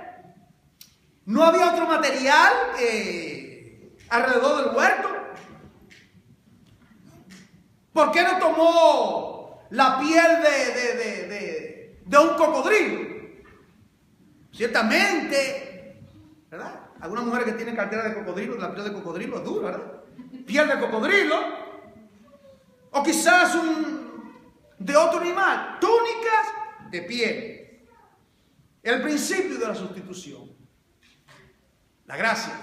¿No había otro material alrededor del huerto? ¿Por qué no tomó la piel de un cocodrilo? Ciertamente, ¿verdad? Algunas mujeres que tienen cartera de cocodrilo, la piel de cocodrilo es dura, ¿verdad? Piel de cocodrilo. O quizás de otro animal. Túnicas de piel. El principio de la sustitución. La gracia.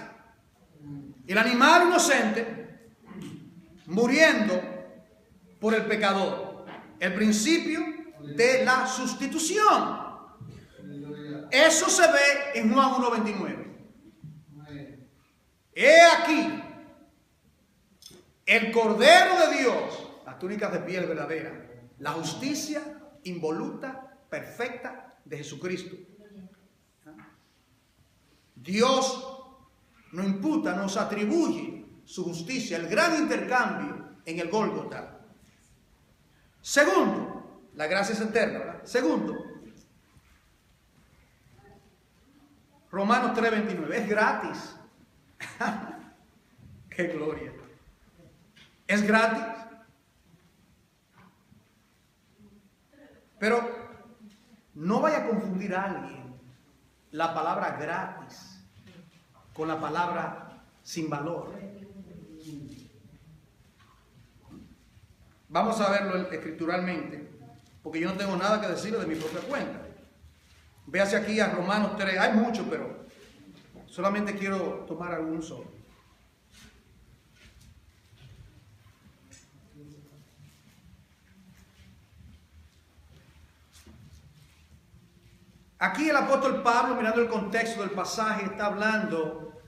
El animal inocente muriendo por el pecador. El principio de la sustitución. Eso se ve en Juan 1:29. He aquí el Cordero de Dios, las túnicas de piel verdadera, la justicia involuta, perfecta de Jesucristo. Dios nos imputa, nos atribuye su justicia, el gran intercambio en el Gólgota. Segundo, la gracia es eterna, ¿verdad? Segundo, Romanos 3:29, es gratis. ¡Qué gloria! Es gratis. Pero no vaya a confundir a alguien la palabra gratis con la palabra sin valor. Vamos a verlo escrituralmente, porque yo no tengo nada que decirle de mi propia cuenta. Véase aquí a Romanos 3, hay mucho, pero solamente quiero tomar algún solo. Aquí el apóstol Pablo, mirando el contexto del pasaje, está hablando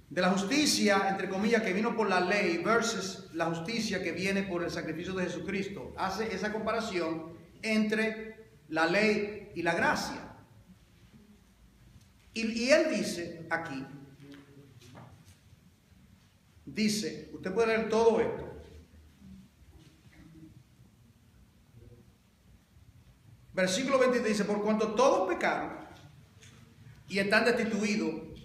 de la justicia, entre comillas, que vino por la ley versus la justicia que viene por el sacrificio de Jesucristo. Hace esa comparación entre la ley y la gracia. Y él dice aquí, usted puede leer todo esto. Versículo 23 dice, por cuanto todos pecaron y están destituidos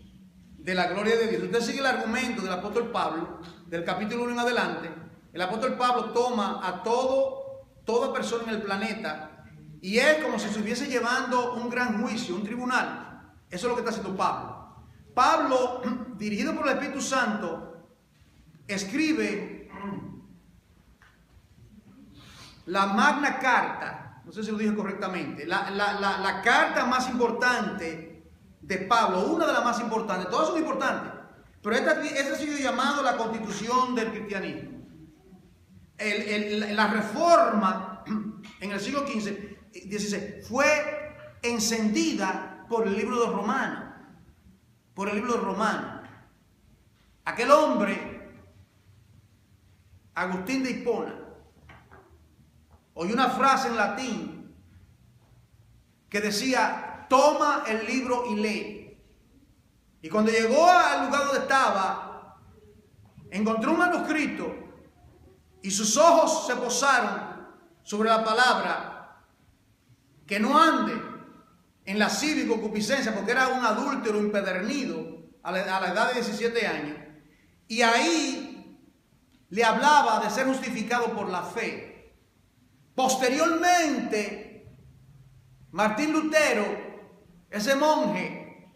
de la gloria de Dios. Usted sigue el argumento del apóstol Pablo, del capítulo 1 en adelante. El apóstol Pablo toma a toda persona en el planeta y es como si se estuviese llevando un gran juicio, un tribunal. Eso es lo que está haciendo Pablo. Pablo, dirigido por el Espíritu Santo, escribe la Magna Carta, no sé si lo dije correctamente, la carta más importante de Pablo, una de las más importantes, todas son importantes, pero esta ha sido llamado la Constitución del cristianismo. La reforma en el siglo XVI fue encendida por el libro de los Romanos, Aquel hombre, Agustín de Hipona, oyó una frase en latín que decía: toma el libro y lee. Y cuando llegó al lugar donde estaba, encontró un manuscrito y sus ojos se posaron sobre la palabra: que no ande en lascivia y concupiscencia, porque era un adúltero empedernido a la edad de 17 años. Y ahí le hablaba de ser justificado por la fe. Posteriormente, Martín Lutero, ese monje,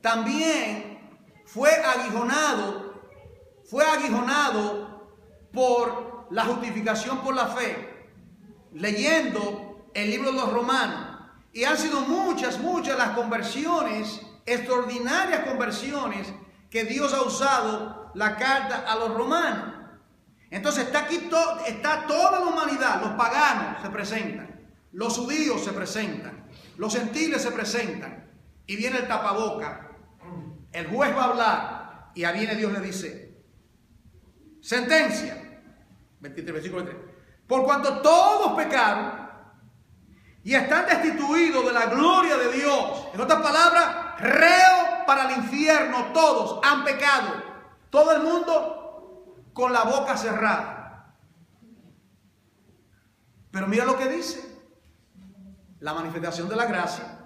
también fue aguijonado por la justificación por la fe, leyendo el libro de los Romanos. Y han sido muchas las conversiones, extraordinarias conversiones, que Dios ha usado la carta a los romanos. Entonces está aquí está toda la humanidad. Los paganos se presentan, los judíos se presentan, los gentiles se presentan, y viene el tapaboca. El juez va a hablar y ahí viene Dios, le dice: sentencia, 23, versículo 3, por cuanto todos pecaron y están destituidos de la gloria de Dios. En otras palabras, reo para el infierno, todos han pecado. Todo el mundo con la boca cerrada. Pero mira lo que dice: la manifestación de la gracia.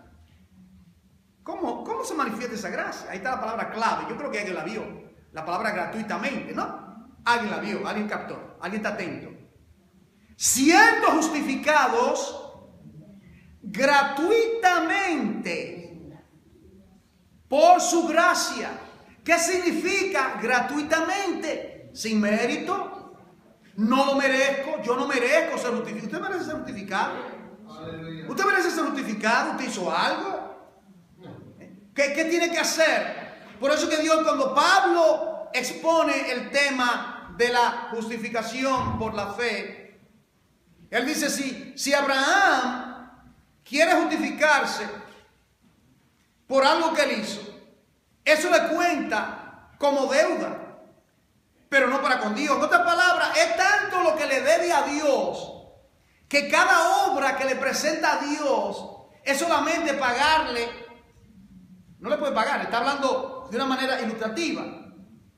¿Cómo se manifiesta esa gracia? Ahí está la palabra clave. Yo creo que alguien la vio. La palabra gratuitamente, ¿no? Alguien la vio, alguien captó, alguien está atento. Siendo justificados gratuitamente por su gracia. ¿Qué significa gratuitamente? Sin mérito. No lo merezco. Yo no merezco ser justificado. ¿Usted merece ser justificado? ¿Usted merece ser justificado? ¿Usted hizo algo? ¿Qué tiene que hacer? Por eso que Dios, cuando Pablo expone el tema de la justificación por la fe, él dice: si Abraham quiere justificarse por algo que él hizo, eso le cuenta como deuda, pero no para con Dios. En otras palabras, es tanto lo que le debe a Dios, que cada obra que le presenta a Dios es solamente pagarle. No le puede pagar, está hablando de una manera ilustrativa,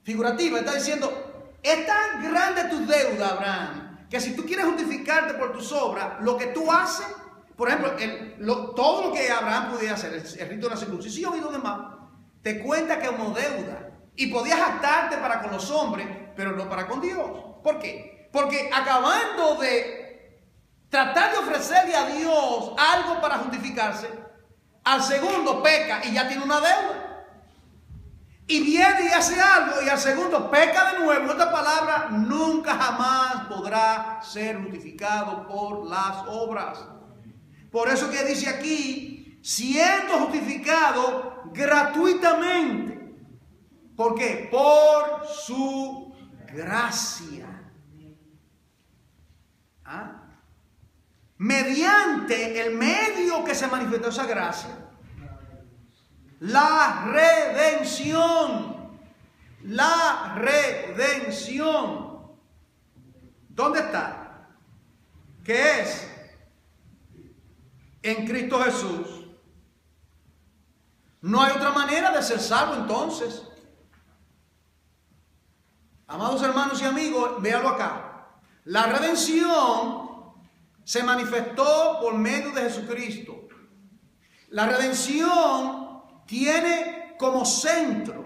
figurativa. Está diciendo: es tan grande tu deuda, Abraham, que si tú quieres justificarte por tus obras, lo que tú haces, por ejemplo, todo lo que Abraham podía hacer, el rito de la circuncisión y lo demás, te cuenta como deuda. Y podías jactarte para con los hombres, pero no para con Dios. ¿Por qué? Porque acabando de tratar de ofrecerle a Dios algo para justificarse, al segundo peca y ya tiene una deuda. Y viene y hace algo y al segundo peca de nuevo. En otras palabras, nunca jamás podrá ser justificado por las obras. Por eso que dice aquí: siendo justificado gratuitamente. ¿Por qué? Por su gracia. ¿Ah? Mediante el medio que se manifestó esa gracia, la redención. La redención. ¿Dónde está? ¿Qué es? En Cristo Jesús. No hay otra manera de ser salvo entonces. Amados hermanos y amigos, véanlo acá. La redención se manifestó por medio de Jesucristo. La redención tiene como centro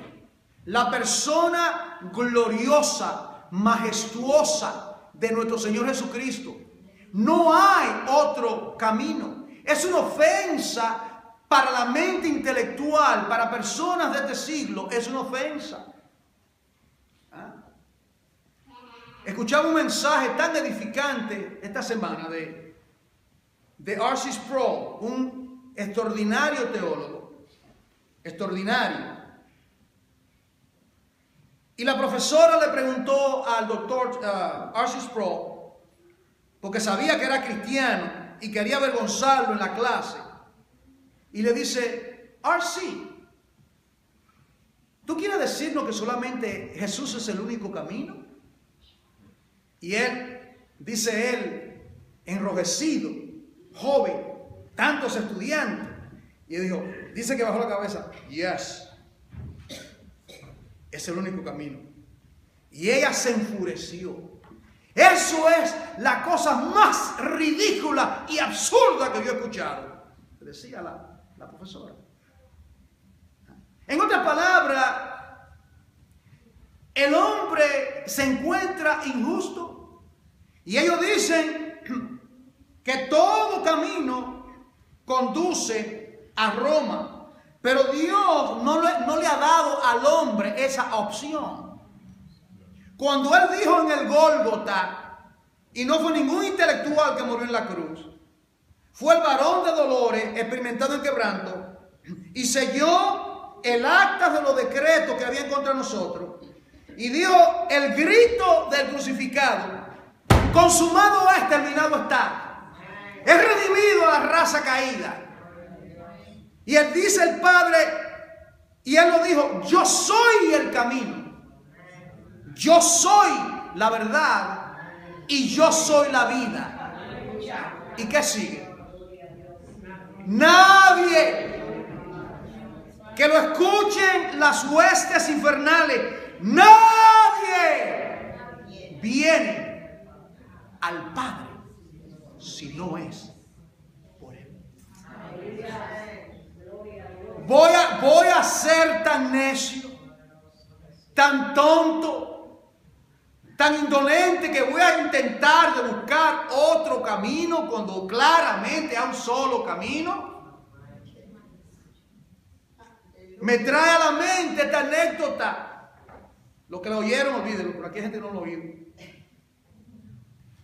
la persona gloriosa, majestuosa de nuestro Señor Jesucristo. No hay otro camino. Es una ofensa para la mente intelectual, para personas de este siglo, es una ofensa. escuchaba un mensaje tan edificante esta semana de R.C. Sproul, un extraordinario teólogo, extraordinario. Y la profesora le preguntó al doctor R.C. Sproul, porque sabía que era cristiano y quería avergonzarlo en la clase, y le dice: R.C., ¿tú quieres decirnos que solamente Jesús es el único camino? Y dice él, enrojecido, joven, tantos estudiantes, y dice que bajó la cabeza: yes, es el único camino. Y ella se enfureció. Eso es la cosa más ridícula y absurda que yo he escuchado, decía la profesora. En otras palabras, el hombre se encuentra injusto y ellos dicen que todo camino conduce a Roma, pero Dios no le ha dado al hombre esa opción. Cuando Él dijo en el Gólgota, y no fue ningún intelectual que murió en la cruz, fue el varón de dolores, experimentado en quebranto, y selló el acta de los decretos que habían contra nosotros, y dio el grito del crucificado: consumado es, terminado está. Es redimido a la raza caída. Y Él dice, el Padre, y Él lo dijo: yo soy el camino, yo soy la verdad y yo soy la vida. ¿Y qué sigue? Nadie, que lo escuchen las huestes infernales, nadie viene al Padre si no es por Él. Voy a ser tan necio, tan tonto, tan indolente, que voy a intentar de buscar otro camino cuando claramente hay un solo camino. Me trae a la mente esta anécdota. Los que la oyeron, olvídenlo, pero aquí hay gente que no lo oído.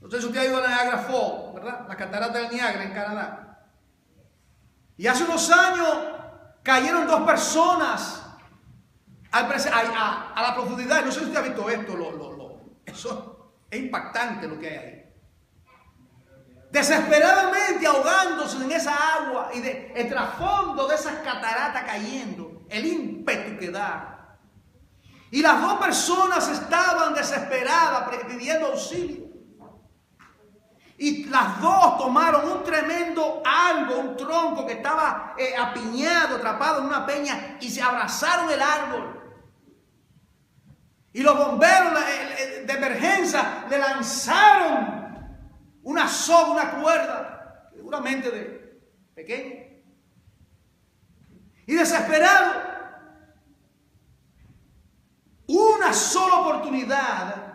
No sé si usted ha ido a Niagara Falls, ¿verdad? La catarata del Niágara en Canadá. Y hace unos años cayeron 2 personas a la profundidad. No sé si usted ha visto esto, eso es impactante lo que hay ahí. Desesperadamente ahogándose en esa agua y el trasfondo de esas cataratas cayendo, el ímpetu que da. Y las 2 personas estaban desesperadas pidiendo auxilio. Y las 2 tomaron un tremendo árbol, un tronco que estaba apiñado, atrapado en una peña, y se abrazaron el árbol. Y los bomberos de emergencia le lanzaron una soga, una cuerda, seguramente de pequeña. Y desesperado, una sola oportunidad,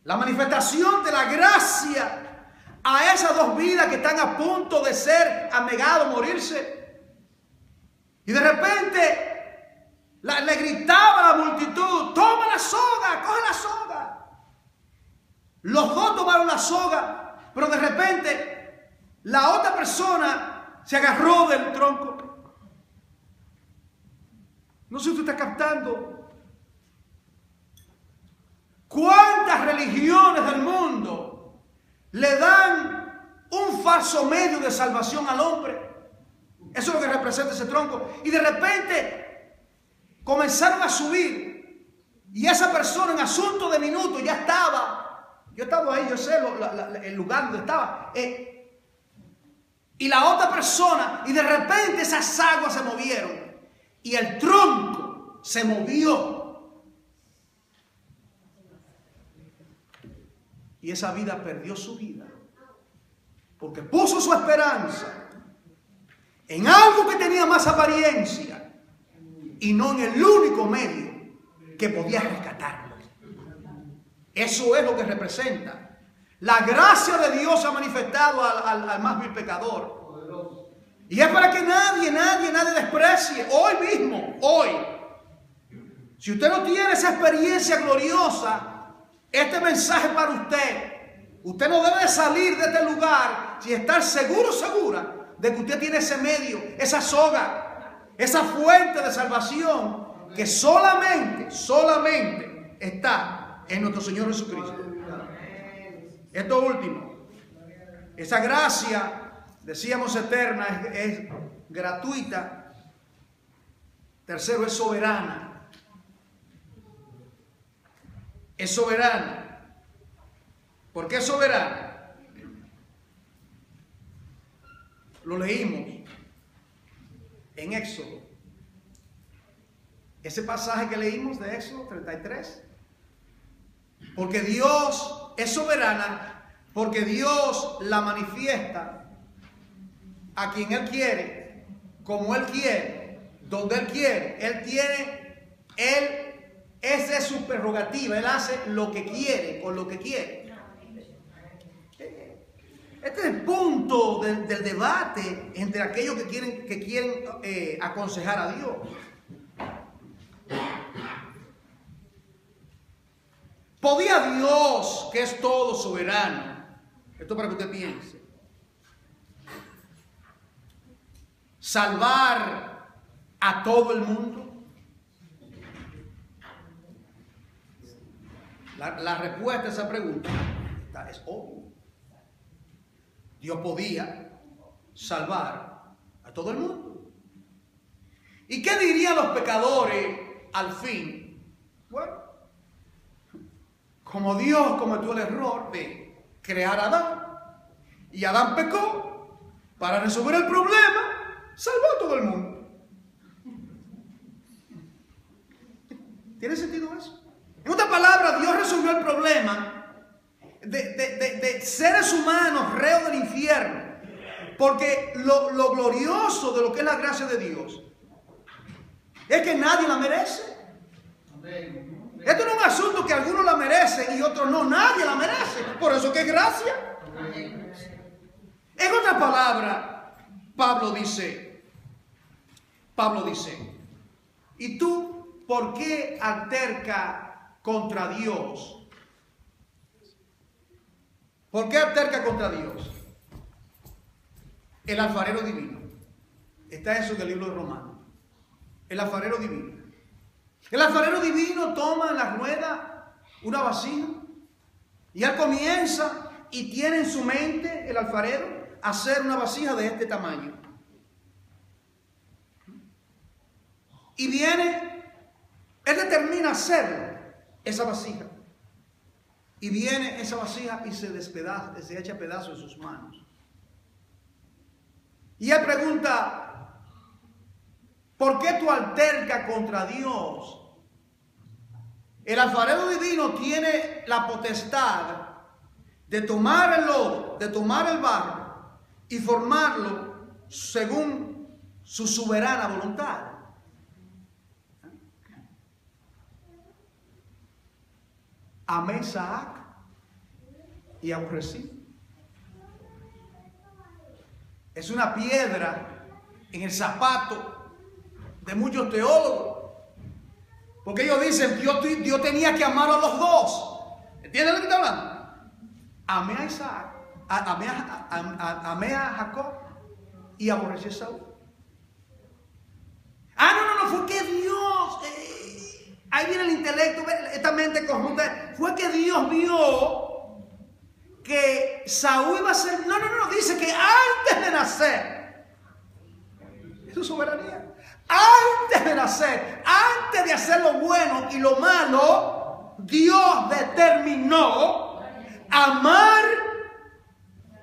la manifestación de la gracia a esas 2 vidas que están a punto de ser anegadas, morirse. Y de repente le gritaba a la multitud: toma la soga, coge la soga. Los 2 tomaron la soga, pero de repente la otra persona se agarró del tronco. No sé si usted está captando cuántas religiones del mundo le dan un falso medio de salvación al hombre. Eso es lo que representa ese tronco. Y de repente comenzaron a subir, y esa persona en asunto de minutos ya estaba. Yo estaba ahí, yo sé el lugar donde estaba. Y la otra persona, y de repente esas aguas se movieron y el tronco se movió. Y esa vida perdió su vida porque puso su esperanza en algo que tenía más apariencia y no en el único medio que podía rescatarlo. Eso es lo que representa. La gracia de Dios se ha manifestado al más vil pecador. Y es para que nadie desprecie. Hoy mismo, hoy. Si usted no tiene esa experiencia gloriosa, este mensaje para usted. Usted no debe salir de este lugar sin estar seguro, segura de que usted tiene ese medio, esa soga, esa fuente de salvación que solamente está en nuestro Señor Jesucristo. Esto último, esa gracia, decíamos eterna, es gratuita. Tercero, es soberana. Es soberana. ¿Por qué es soberana? Lo leímos en Éxodo. Ese pasaje que leímos de Éxodo 33. Porque Dios es soberana, porque Dios la manifiesta a quien Él quiere, como Él quiere, donde Él quiere. Esa es su prerrogativa. Él hace lo que quiere, con lo que quiere. Este es el punto del debate entre aquellos que quieren aconsejar a Dios. ¿Podía Dios, que es todo soberano, esto para que usted piense, salvar a todo el mundo? La respuesta a esa pregunta es obvia. Dios podía salvar a todo el mundo. ¿Y qué dirían los pecadores al fin? Bueno, como Dios cometió el error de crear a Adán, y Adán pecó, para resolver el problema, salvó a todo el mundo. ¿Tiene sentido eso? En otras palabras, Dios resolvió el problema de seres humanos reos del infierno. Porque lo glorioso de lo que es la gracia de Dios es que nadie la merece. Esto no es un asunto que algunos la merecen y otros no. Nadie la merece. Por eso que es gracia. En otras palabras, Pablo dice, ¿y tú por qué alterca contra Dios? ¿Por qué alterca contra Dios? El alfarero divino. Está eso en el libro de Romanos. El alfarero divino. El alfarero divino toma en la rueda una vasija y él comienza y tiene en su mente el alfarero hacer una vasija de este tamaño. Y viene, él determina hacerlo, esa vasija. Y viene esa vasija y se despedaza, se echa pedazos en sus manos. Y él pregunta, ¿por qué tú altercas contra Dios? El alfarero divino tiene la potestad de tomar el lodo, de tomar el barro y formarlo según su soberana voluntad. Amé a Isaac y aborrecí. Es una piedra en el zapato de muchos teólogos. Porque ellos dicen, Dios tenía que amar a los dos. ¿Entienden lo que está hablando? Amé a Isaac, amé a Jacob y aborrecí a Saúl. No, fue que Dios, ahí viene el intelecto, esta mente corrupta, fue que Dios vio que Saúl iba a ser, no, dice que antes de nacer, eso es soberanía. Antes de nacer, antes de hacer lo bueno y lo malo, Dios determinó amar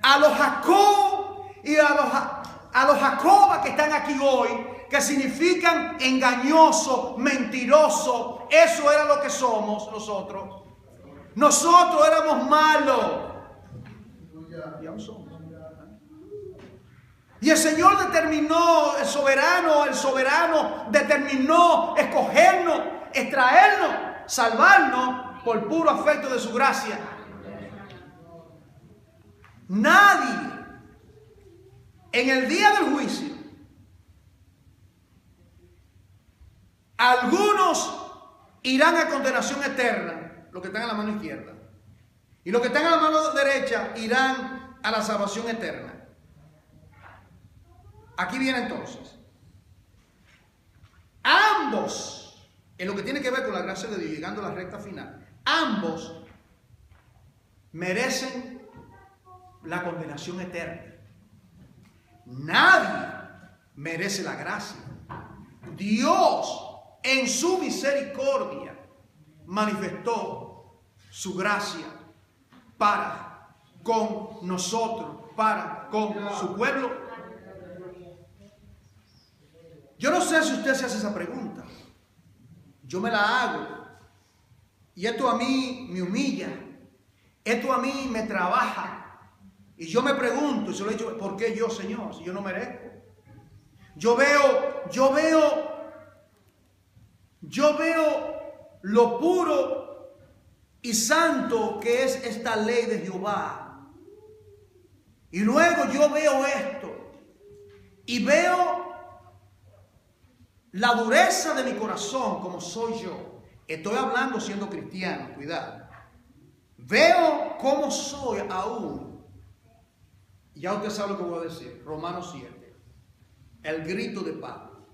a los Jacob y a los Jacobas que están aquí hoy, que significan engañoso, mentiroso. Eso era lo que somos nosotros. Nosotros éramos malos. Y aún somos. Y el Señor determinó, el soberano determinó escogernos, extraernos, salvarnos por puro afecto de su gracia. Nadie en el día del juicio, algunos irán a condenación eterna, los que están en la mano izquierda. Y los que están a la mano derecha irán a la salvación eterna. Aquí viene entonces. Ambos, en lo que tiene que ver con la gracia de Dios, llegando a la recta final, ambos merecen la condenación eterna. Nadie merece la gracia. Dios, en su misericordia, manifestó su gracia para con nosotros, para con su pueblo. Yo no sé si usted se hace esa pregunta. Yo me la hago. Y esto a mí me humilla. Esto a mí me trabaja. Y yo me pregunto, y se lo he dicho, ¿por qué yo, Señor, si yo no merezco? Yo veo lo puro y santo que es esta ley de Jehová. Y luego yo veo esto y veo la dureza de mi corazón como soy yo. Estoy hablando siendo cristiano, cuidado. Veo cómo soy aún. Ya usted sabe lo que voy a decir. Romanos 7. El grito de Pablo.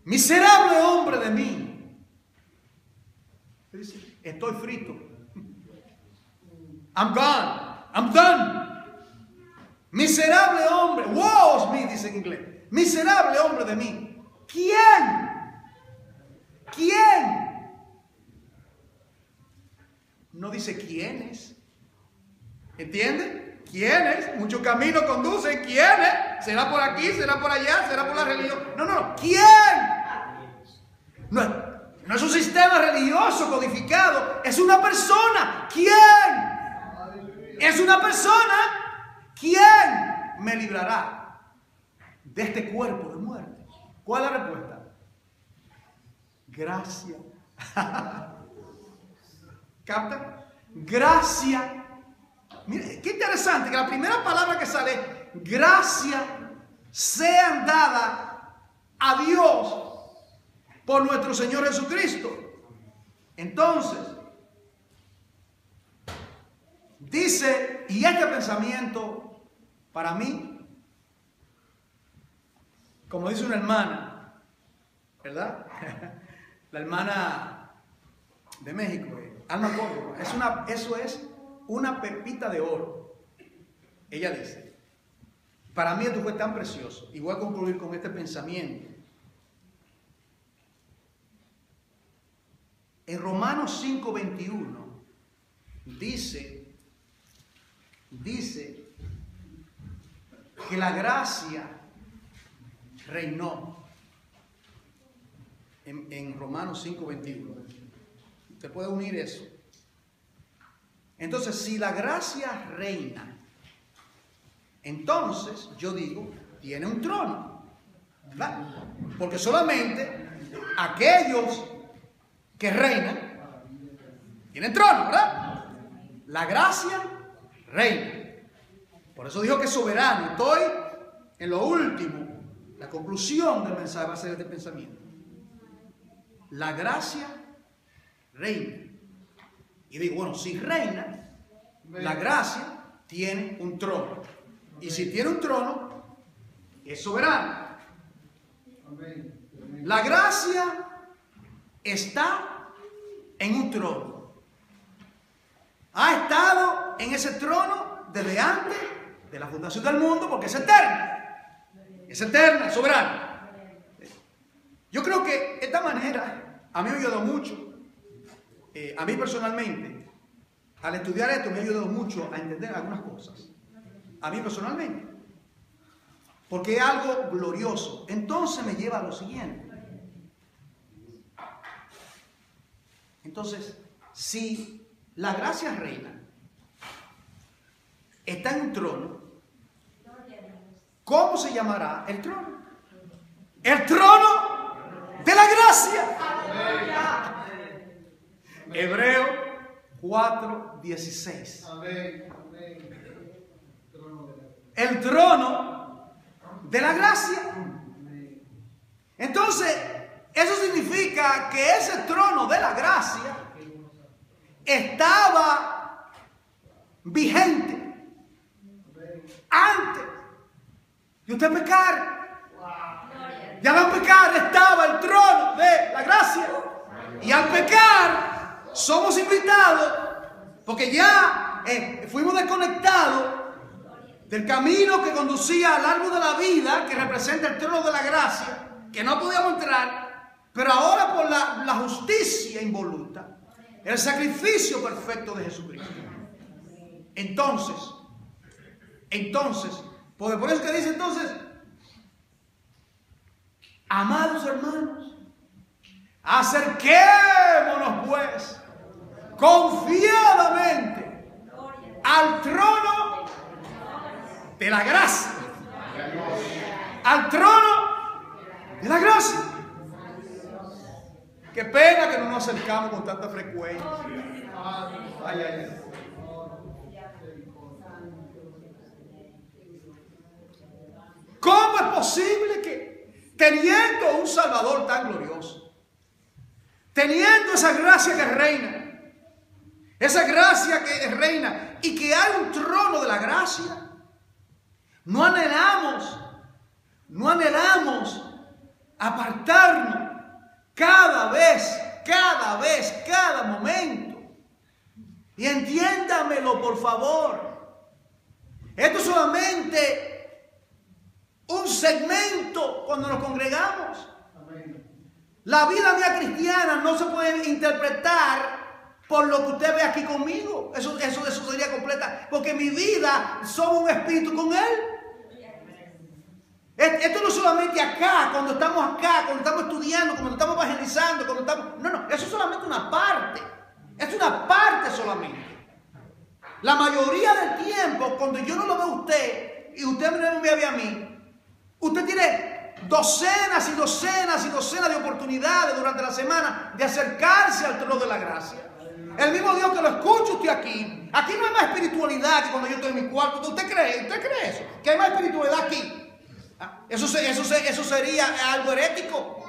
Miserable hombre de mí. Estoy frito. I'm gone. I'm done. Miserable hombre. Woe is me, dice en inglés. Miserable hombre de mí. ¿Quién? ¿Quién? No dice quiénes. ¿Entiende? ¿Quiénes? Muchos caminos conducen. ¿Quiénes? ¿Será por aquí? ¿Será por allá? ¿Será por la religión? No. ¿Quién? No es un sistema religioso codificado. Es una persona. ¿Quién? Es una persona. ¿Quién me librará de este cuerpo de muerte? ¿Cuál es la respuesta? Gracia. ¿Capta? Gracia. Mire, qué interesante que la primera palabra que sale, gracia, sean dadas a Dios por nuestro Señor Jesucristo. Entonces, dice, y este pensamiento para mí, como dice una hermana, ¿verdad? La hermana de México, Alma Córdoba, eso es una pepita de oro. Ella dice, para mí esto fue tan precioso, y voy a concluir con este pensamiento. En Romanos 5:21 dice que la gracia reinó. En Romanos 5:21. Usted puede unir eso. Entonces, si la gracia reina, entonces yo digo, tiene un trono, ¿verdad? Porque solamente aquellos que reinan tienen trono, ¿verdad? La gracia reina. Por eso dijo que es soberano. Estoy en lo último. La conclusión del mensaje va a ser este pensamiento. La gracia reina. Y digo, bueno, si reina, la gracia tiene un trono. Y si tiene un trono, es soberano. La gracia está en un trono. Ha estado en ese trono desde antes de la fundación del mundo porque es eterna. Es eterna, es soberana. Yo creo que esta manera a mí me ha ayudado mucho. A mí personalmente, al estudiar esto, me ha ayudado mucho a entender algunas cosas. A mí personalmente. Porque es algo glorioso. Entonces me lleva a lo siguiente. Entonces, si la gracia reina, está en un trono, ¿cómo se llamará el trono? El trono de la gracia. Hebreo 4:16. El trono de la gracia. Entonces, eso significa que ese trono de la gracia estaba vigente antes de usted pecar. Y al pecar estaba el trono de la gracia. Y al pecar somos invitados, porque ya fuimos desconectados del camino que conducía al árbol de la vida, que representa el trono de la gracia, que no podíamos entrar, pero ahora por la justicia involuta, el sacrificio perfecto de Jesucristo. Entonces, por eso que dice entonces, amados hermanos, acerquémonos pues confiadamente al trono de la gracia. Al trono de la gracia. Qué pena que no nos acercamos con tanta frecuencia. Ay, ay, ay. ¿Cómo es posible que, teniendo un Salvador tan glorioso, teniendo esa gracia que reina, y que hay un trono de la gracia, no anhelamos apartarnos cada momento? Y entiéndamelo, por favor. Esto es solamente un segmento cuando nos congregamos. La vida mía cristiana no se puede interpretar por lo que usted ve aquí conmigo. Eso sería completa. Porque mi vida somos un espíritu con Él. Esto no es solamente acá, cuando estamos estudiando, cuando estamos evangelizando, No, eso es solamente una parte. Es una parte solamente. La mayoría del tiempo, cuando yo no lo veo a usted y usted no me ve a mí, usted tiene docenas y docenas y docenas de oportunidades durante la semana de acercarse al trono de la gracia. El mismo Dios que lo escucha usted aquí. Aquí no hay más espiritualidad que cuando yo estoy en mi cuarto. ¿Usted cree eso? ¿Que hay más espiritualidad aquí? Eso sería algo herético.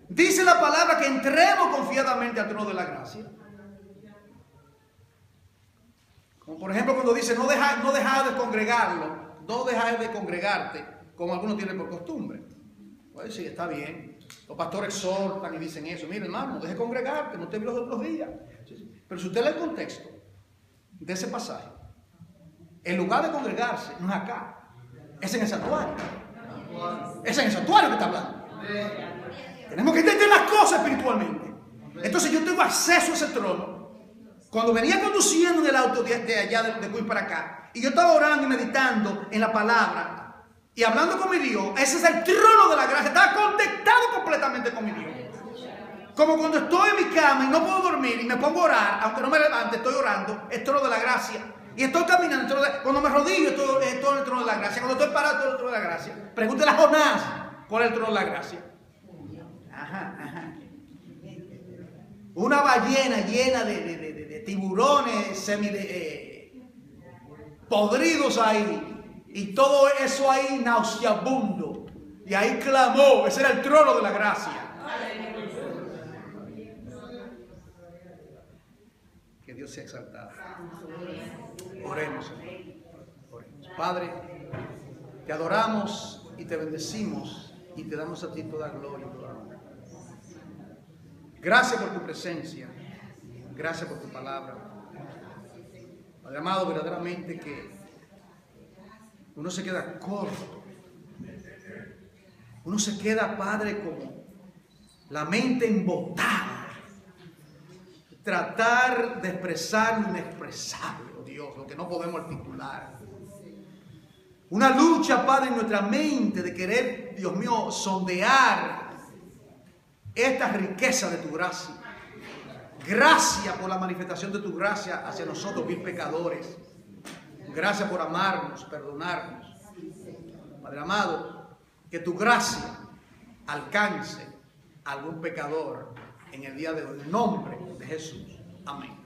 Dice la palabra que entremos confiadamente al trono de la gracia. Como por ejemplo cuando dice no dejar de congregarlo, no dejar de congregarte, como algunos tienen por costumbre. Pues sí, está bien. Los pastores exhortan y dicen eso. Mire, hermano, no deje de congregarte, no te vi los otros días. Pero si usted lee el contexto de ese pasaje, el lugar de congregarse no es acá, es en el santuario. Es en el santuario que está hablando. Tenemos que entender las cosas espiritualmente. Entonces yo tengo acceso a ese trono. Cuando venía conduciendo en el auto de allá de Cuy para acá, y yo estaba orando y meditando en la palabra y hablando con mi Dios, ese es el trono de la gracia. Estaba conectado completamente con mi Dios. Como cuando estoy en mi cama y no puedo dormir y me pongo a orar, aunque no me levante, estoy orando, el trono de la gracia. Y estoy caminando, cuando me rodillo, estoy en el trono de la gracia. Cuando estoy parado, estoy en el trono de la gracia. Pregúntale a Jonás cuál es el trono de la gracia. Ajá. Una ballena llena de tiburones podridos ahí. Y todo eso ahí nauseabundo. Y ahí clamó. Ese era el trono de la gracia. Que Dios sea exaltado. Oremos. Padre, te adoramos y te bendecimos y te damos a ti toda gloria y toda honra. Gracias por tu presencia. Gracias por tu palabra. Padre amado, verdaderamente que uno se queda corto. Uno se queda, Padre, como la mente embotada. Tratar de expresar lo inexpresable, oh Dios, lo que no podemos articular. Una lucha, Padre, en nuestra mente de querer, Dios mío, sondear esta riqueza de tu gracia. Gracias por la manifestación de tu gracia hacia nosotros, vil pecadores. Gracias por amarnos, perdonarnos. Padre amado, que tu gracia alcance a algún pecador en el día de hoy. En nombre de Jesús. Amén.